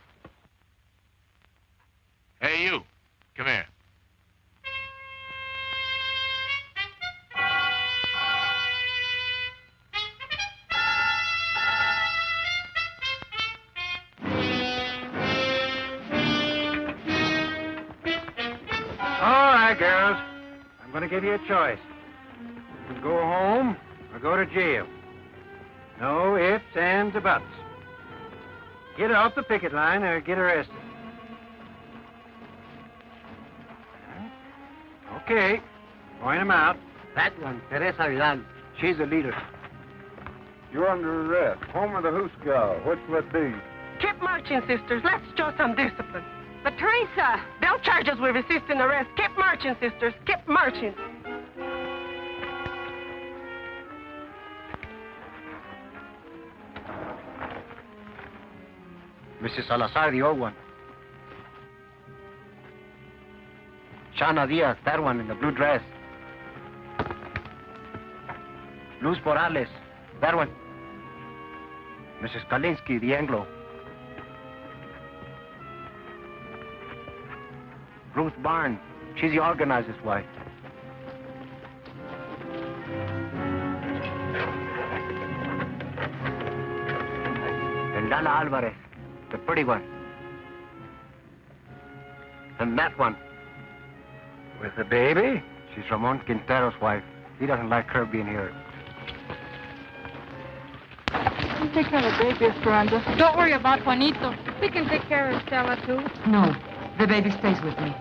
Hey, you. Come here. All right, girls. I'm going to give you a choice. You can go home or go to jail. No ifs, ands, or buts. Get off the picket line or get arrested. Okay. Point them out. That one, Teresa Vidal. She's the leader. You're under arrest. Home or the Hooskow. Which will it be? Keep marching, sisters. Let's show some discipline. But Teresa, they'll charge us with resisting arrest. Keep marching, sisters. Keep marching. Mrs. Salazar, the old one. Shana Diaz, that one in the blue dress. Luz Morales, that one. Mrs. Kalinsky, the Anglo. Ruth Barnes, she's the organizer's wife. And Lala Alvarez, the pretty one. And that one, with the baby, she's Ramón Quintero's wife. He doesn't like her being here. You take care of the baby, Esperanza. Don't worry about Juanito. We can take care of Stella, too. No, the baby stays with me.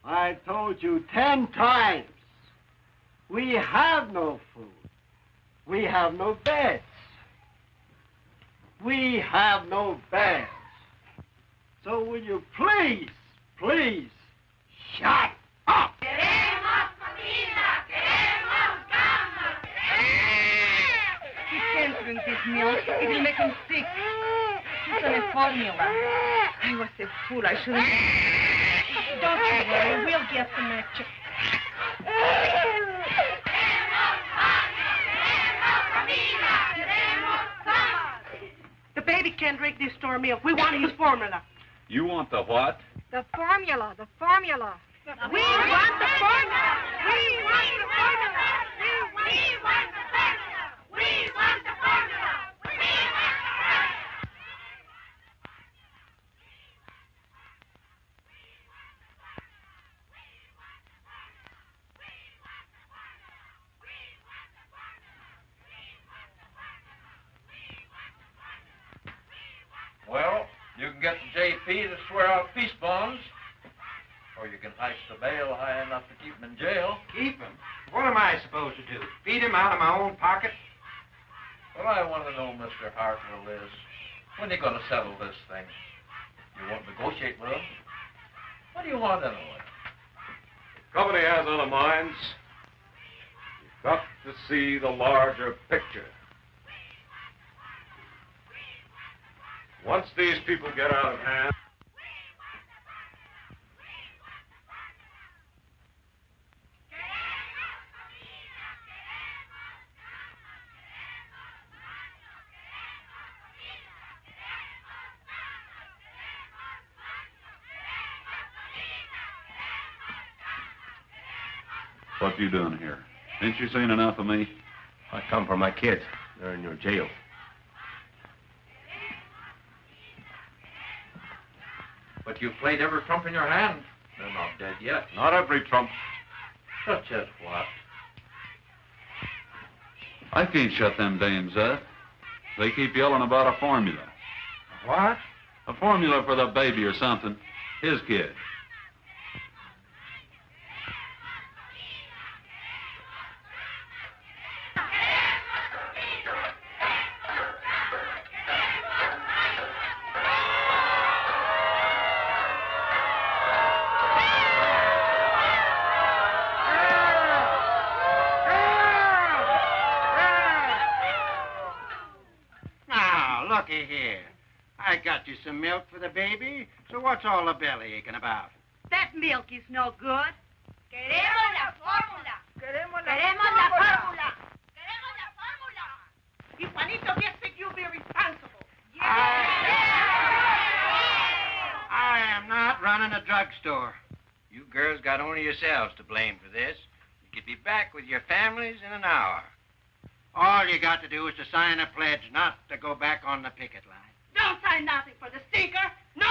I told you 10 times. We have no food. We have no beds. We have no beds. So will you please, please, shut up? He can't drink this milk. It will make him sick. It's on a formula. I was a fool. I shouldn't... Don't you worry. We'll get some extra. The baby can't drink this store milk. We want his formula. You want the what? The formula. The formula. We want the formula. We want the formula. We want the formula. We want the formula. Well, you can get the JP to swear out peace bonds, or you can heist the bail high enough to keep him in jail. Keep him? What am I supposed to do? Feed him out of my own pocket? What I want to know, Mr. Hartwell, is when are you going to settle this thing? You won't negotiate with him? What do you want anyway? Company has other minds. You've got to see the larger picture. Once these people get out of hand... What you doing here? Ain't you seen enough of me? I come for my kids. They're in your jail. But you've played every trump in your hand. They're not dead yet. Not every trump. Such as what? I can't shut them dames up. They keep yelling about a formula. What? A formula for the baby or something. His kid. here. I got you some milk for the baby, so what's all the belly aching about? That milk is no good. Queremos la fórmula. Queremos la fórmula. Queremos la fórmula. If Juanito gets sick, you'll be responsible. I am not running a drugstore. You girls got only yourselves to blame for this. You could be back with your families in an hour. All you got to do is to sign a pledge not to go back on the picket line. Don't sign nothing for the stinker. No.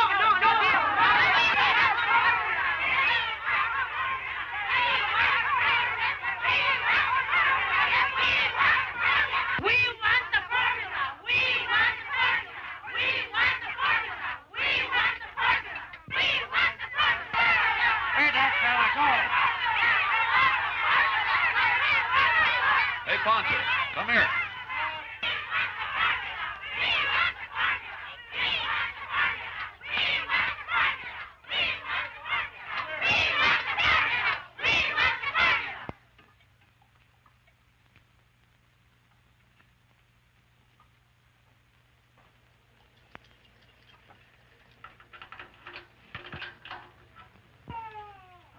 We want the formula. We want the formula. We want the formula. We want the formula. We want the formula. Where'd that fella go? Hey, Poncho, come here.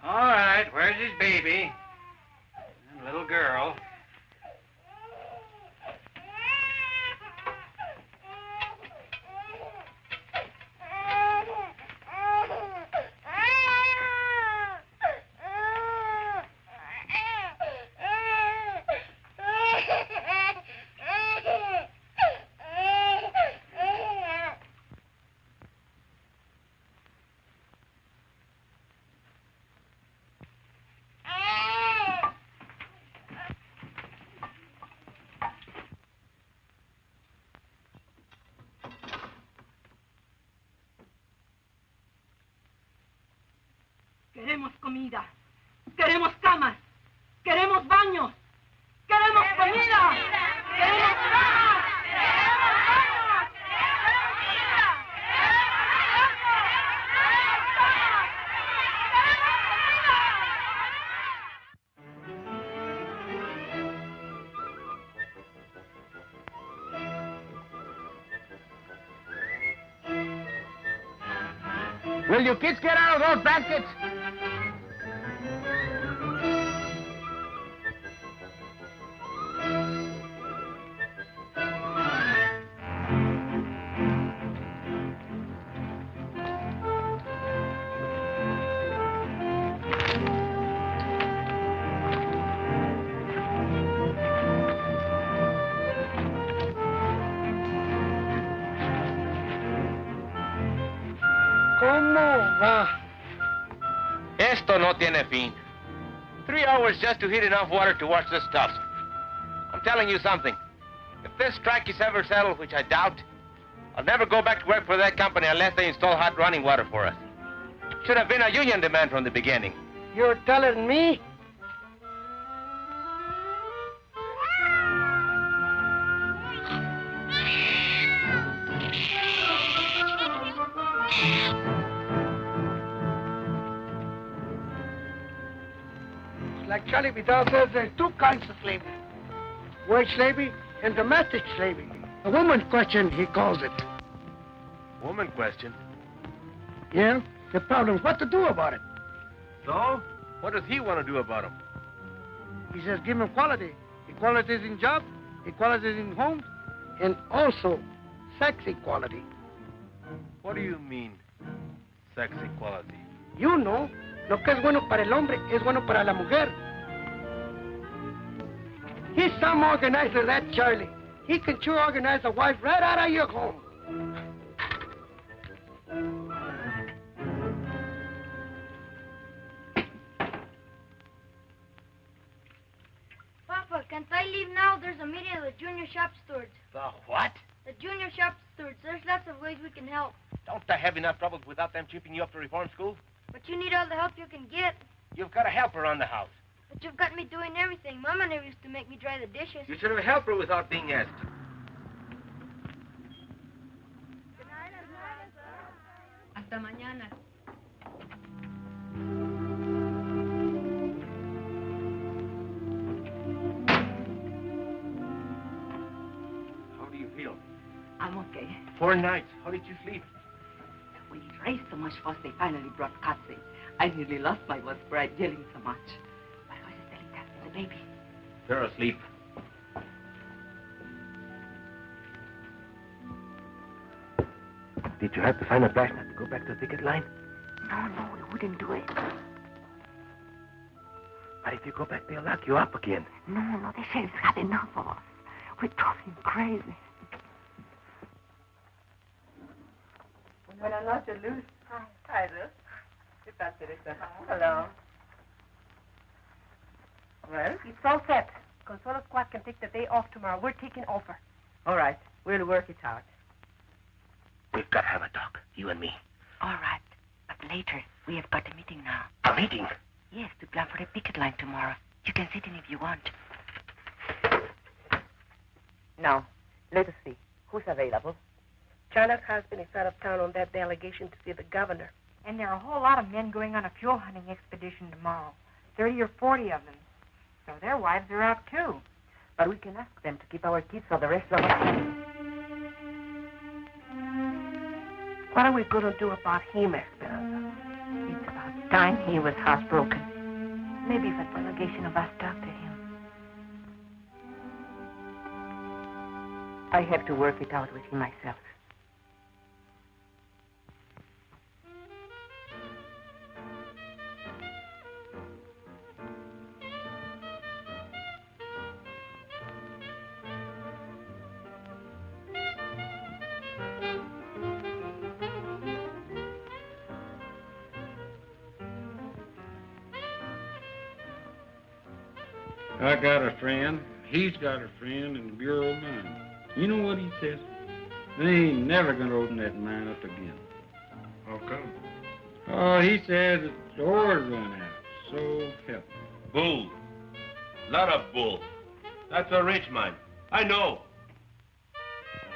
All right, where's his baby? And little girl. Queremos comida. Queremos camas. Queremos baños. Queremos comida. Queremos camas. Queremos baños. Queremos comida. Will you kids get out of those baskets? ¿Cómo va? Esto no tiene fin. 3 hours just to heat enough water to wash this stuff. I'm telling you something. If this strike is ever settled, which I doubt, I'll never go back to work for that company unless they install hot running water for us. Should have been a union demand from the beginning. You're telling me? Like Charlie Vidal says, there's 2 kinds of slavery. Wage slavery and domestic slavery. The woman question, he calls it. Woman question? Yeah? The problem is what to do about it. So? What does he want to do about them? He says give him equality. Equality is in job, equality is in homes, and also sex equality. What do you mean, sex equality? You know, lo que es bueno para el hombre es bueno para la mujer. He's some organizer, that Charlie. He can sure organize a wife right out of your home. Papa, can't I leave now? There's a meeting of the junior shop stewards. The what? The junior shop stewards. There's lots of ways we can help. Don't I have enough troubles without them chipping you up to reform school? But you need all the help you can get. You've got a helper on the house. But you've got me doing everything. Mama never used to make me dry the dishes. You should have helped her without being asked. Hasta mañana. How do you feel? I'm okay. 4 nights. How did you sleep? We raised so much fuss, they finally brought cuts in. I nearly lost my voice for yelling so much. But what is Delita and the baby? They're asleep. Did you have to sign a flash not to go back to the picket line? No, we wouldn't do it. But if you go back, they'll lock you up again. No, the sheriff's had enough of us. We drove him crazy. Buenas noches, Luz. Hi, Luz. ¿Qué tal, Teresa? Hello. Well? It's all set. Consuelo Squad can take the day off tomorrow. We're taking over. All right. We'll work it out. We've got to have a talk, you and me. All right. But later, we have got a meeting now. A meeting? Yes, to plan for the picket line tomorrow. You can sit in if you want. Now, let us see. Who's available? China's husband is out of town on that delegation to see the governor. And there are a whole lot of men going on a fuel hunting expedition tomorrow. 30 or 40 of them. So their wives are out, too. But we can ask them to keep our kids so the rest of us. What are we going to do about him, Esperanza? It's about time he was housebroken. Maybe if a delegation of us talk to him. I have to work it out with him myself. I got a friend. He's got a friend in the Bureau of Mines. You know what he says? They ain't never gonna open that mine up again. How come? Oh, he says the ore's run out. So help me. Bull. Lot of bull. That's a rich mine. I know.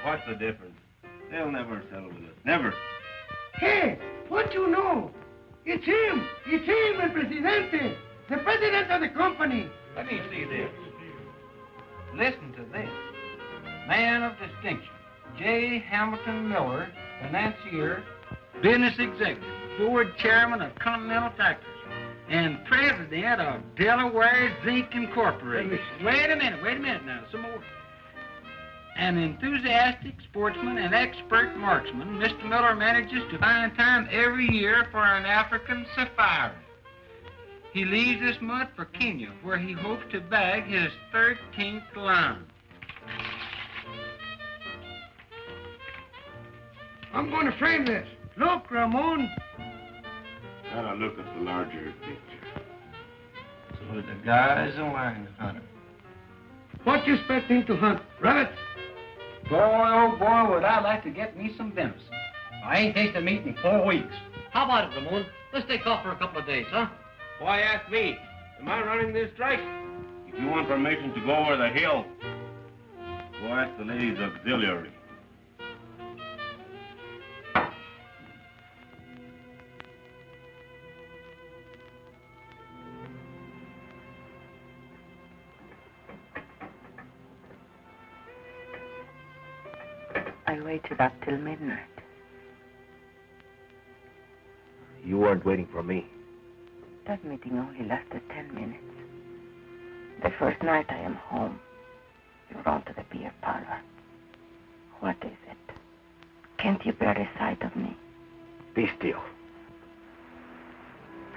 What's the difference? They'll never settle with us. Never. Hey, what you know? It's him. It's him, el presidente. The president of the company. Let me see this. Listen to this. Man of distinction, J. Hamilton Miller, financier, business executive, board chairman of Continental Tractors, and president of Delaware Zinc Incorporated. Wait a minute now, some more. An enthusiastic sportsman and expert marksman, Mr. Miller manages to find time every year for an African safari. He leaves this month for Kenya, where he hopes to bag his 13th lion. I'm going to frame this. Look, Ramon. Gotta look at the larger picture. So the guy's a lion hunter. What you expect him to hunt? Rabbits? Boy, oh boy, would I like to get me some venison. I ain't tasted meat in 4 weeks. How about it, Ramon? Let's take off for a couple of days, huh? Why ask me? Am I running this strike? If you want permission to go over the hill, go ask the ladies' auxiliary. I waited up till midnight. You weren't waiting for me. That meeting only lasted 10 minutes. The first night I am home, you run to the beer parlor. What is it? Can't you bear the sight of me? Be still.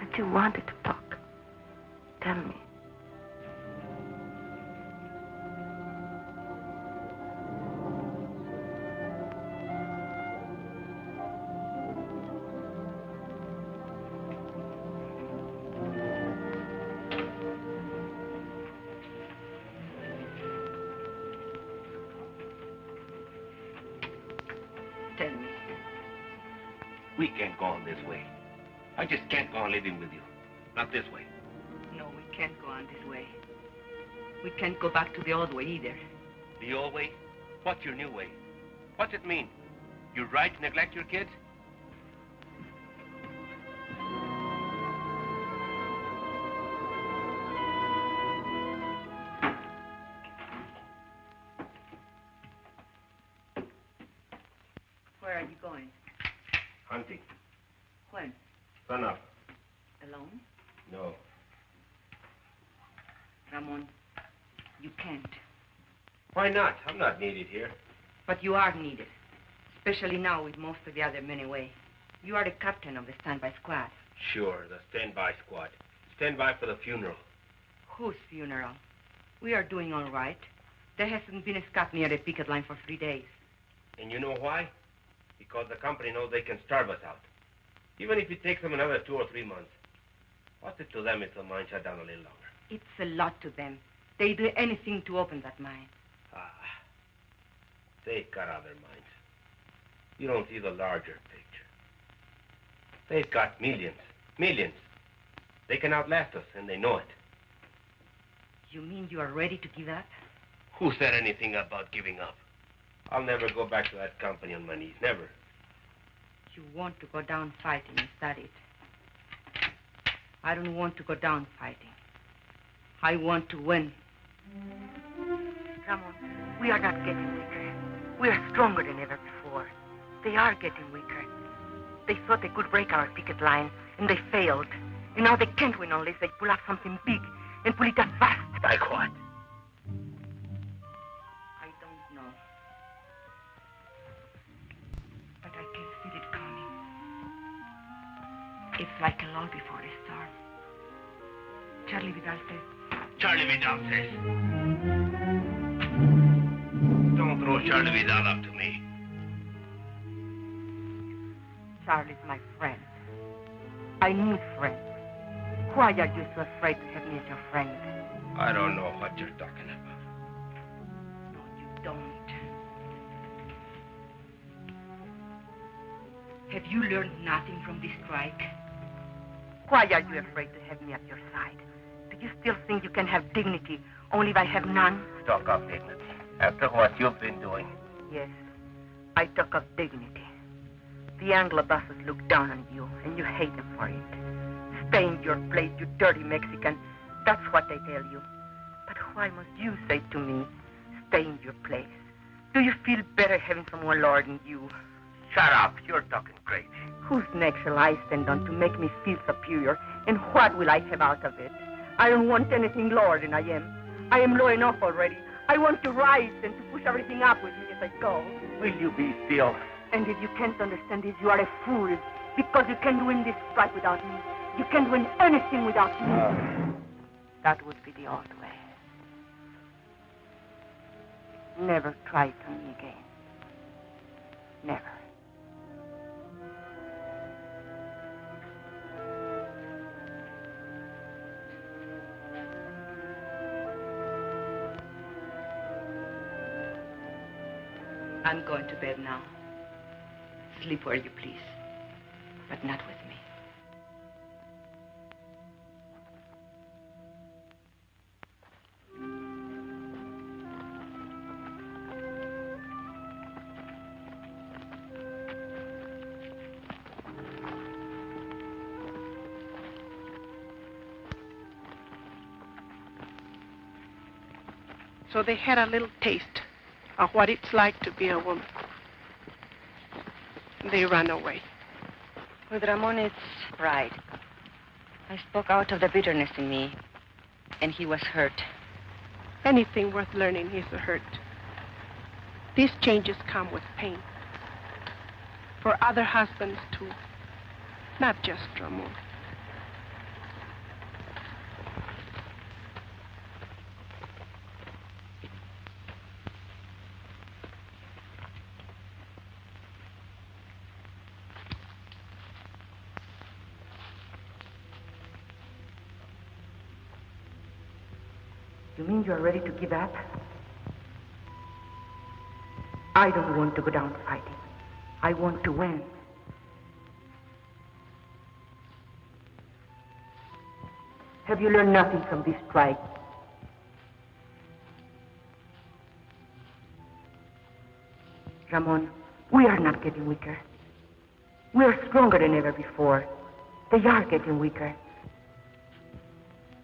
But you wanted to talk. Tell me. Tell me. We can't go on this way. I just can't go on living with you. Not this way. No, we can't go on this way. We can't go back to the old way either. The old way? What's your new way? What's it mean? You're right to neglect your kids? Where are you going? Hunting. When? Sun up. Alone? No. Ramon, you can't. Why not? I'm not needed here. But you are needed. Especially now with most of the other men away. You are the captain of the standby squad. Sure, the standby squad. Standby for the funeral. Whose funeral? We are doing all right. There hasn't been a Scot near the picket line for 3 days. And you know why? Because the company knows they can starve us out. Even if it takes them another 2 or 3 months. What's it to them if the mine shut down a little longer? It's a lot to them. They do anything to open that mine. They've got other mines. You don't see the larger picture. They've got millions. Millions. They can outlast us, and they know it. You mean you are ready to give up? Who said anything about giving up? I'll never go back to that company on my knees. Never. You want to go down fighting, is that it? I don't want to go down fighting. I want to win. Ramon, we are not getting weaker. We are stronger than ever before. They are getting weaker. They thought they could break our picket line, and they failed. And now they can't win unless they pull up something big and pull it up fast. Like what? I don't know. But I can feel it coming. It's like a lull before a storm. Charlie Vidal says. Charlie Vidal says. Don't throw Charlie Vidal up to me. Charlie's my friend. I need friends. Why are you so afraid to have me as your friend? I don't know what you're talking about. No, you don't. Have you learned nothing from this strike? Why are you afraid to have me at your side? Do you still think you can have dignity only if I have none? Talk of dignity. After what you've been doing. Yes, I talk of dignity. The Anglo bosses look down on you, and you hate them for it. Stay in your place, you dirty Mexican. That's what they tell you. But why must you say to me, stay in your place? Do you feel better having someone lording you? Shut up. You're talking crazy. Whose neck shall I stand on to make me feel superior? And what will I have out of it? I don't want anything lower than I am. I am low enough already. I want to rise and to push everything up with me as I go. Will you be still? And if you can't understand this, you are a fool. Because you can't win this strike without me. You can't win anything without me. That would be the old way. Never try it on me again. Never. I'm going to bed now. Sleep where you please, but not with me. So they had a little taste of what it's like to be a woman. They ran away. With Ramon, it's pride. I spoke out of the bitterness in me, and he was hurt. Anything worth learning is a hurt. These changes come with pain. For other husbands, too. Not just Ramon. You mean you're ready to give up? I don't want to go down fighting. I want to win. Have you learned nothing from this strike? Ramon, we are not getting weaker. We are stronger than ever before. They are getting weaker.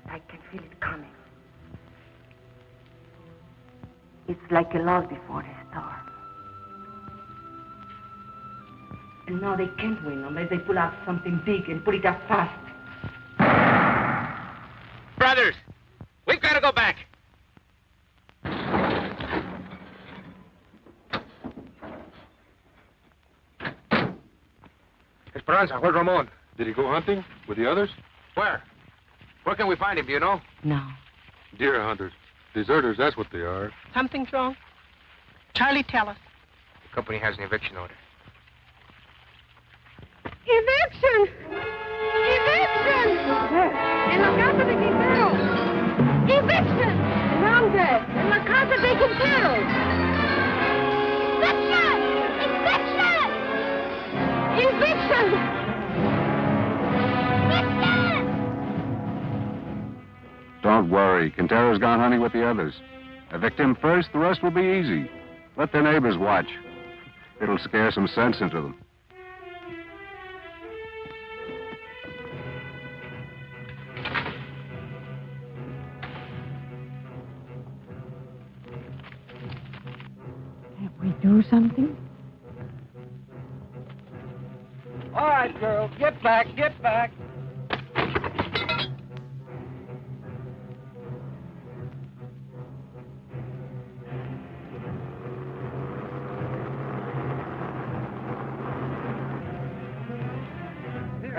I can feel it coming. It's like a lull before a storm. And now they can't win unless they pull out something big and put it up fast. Brothers, we've got to go back. Esperanza, where's Ramon? Did he go hunting with the others? Where? Where can we find him, do you know? No. Deer hunters. Deserters, that's what they are. Something's wrong. Charlie, tell us. The company has an eviction order. Eviction! Eviction! En la casa de Quintero! Eviction! ¿Dónde? En la casa de Quintero! Eviction! Eviction! Eviction! Don't worry. Quintero's gone hunting with the others. Evict him first, the rest will be easy. Let their neighbors watch. It'll scare some sense into them. Can't we do something? All right, girls, get back, get back.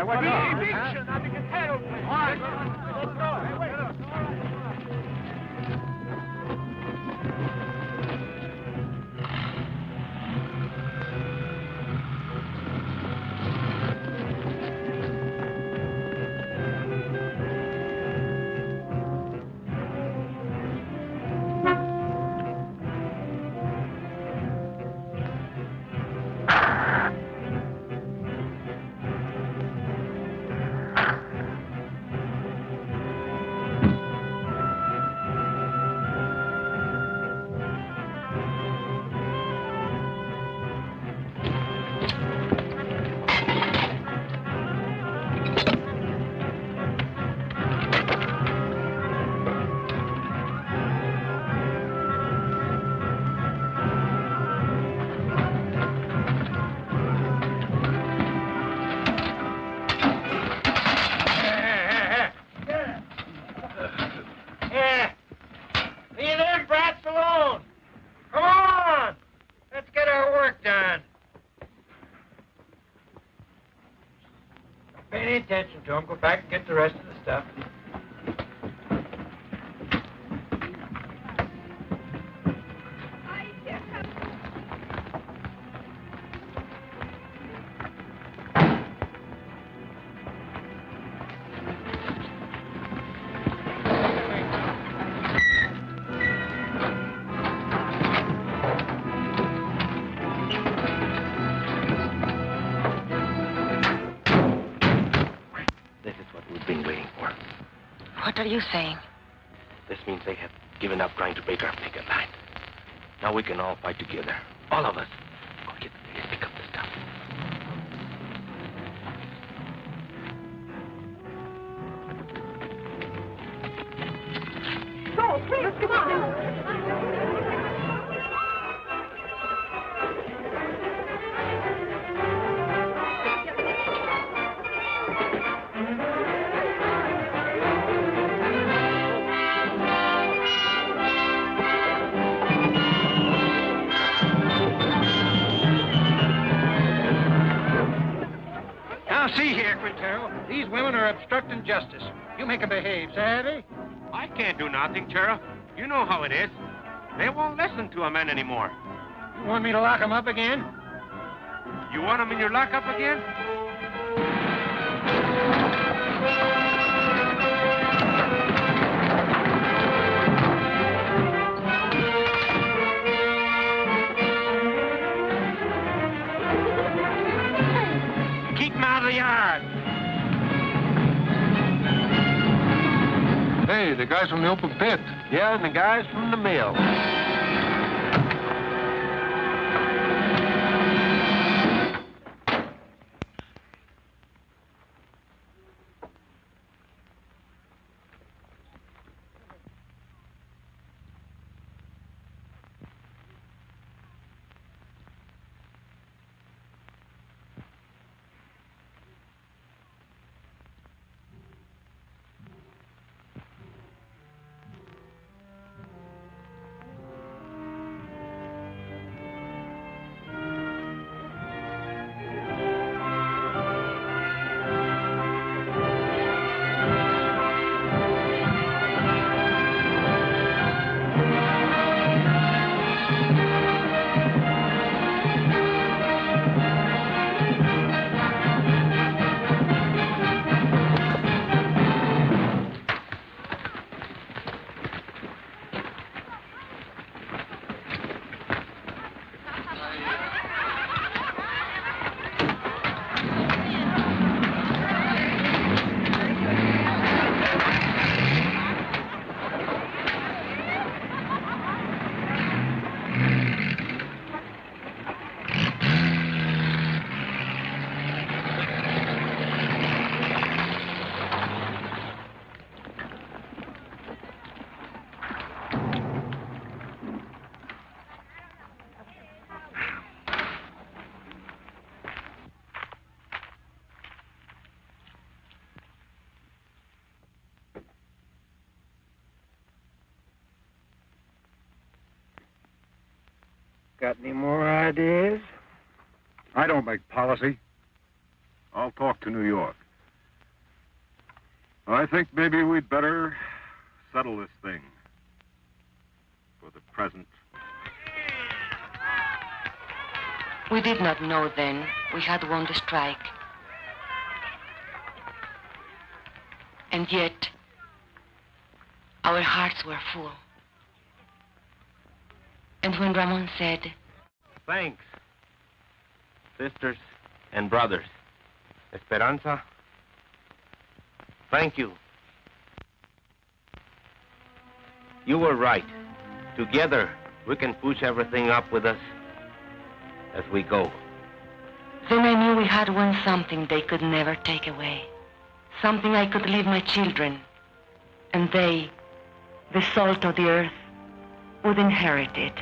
Eviction of the Quintero place. All right, let's go. Hey, wait. Pay attention to him. Go back and get the rest of the stuff. What are you saying? This means they have given up trying to break our picket line. Now we can all fight together. All of us. Go get the place, pick up the stuff. Go, please, come on. See here, Quintero. These women are obstructing justice. You make them behave, savvy? I can't do nothing, Sheriff. You know how it is. They won't listen to a man anymore. You want me to lock them up again? You want them in your lockup again? The yard. Hey, the guys from the open pit. Yeah, and the guys from the mill. got any more ideas? I don't make policy. I'll talk to New York. I think maybe we'd better settle this thing for the present. We did not know then we had won the strike. And yet, our hearts were full. And when Ramon said, Thanks, sisters and brothers. Esperanza, thank you. You were right. Together, we can push everything up with us as we go. then I knew we had won something they could never take away. Something I could leave my children. And they, the salt of the earth, would inherit it.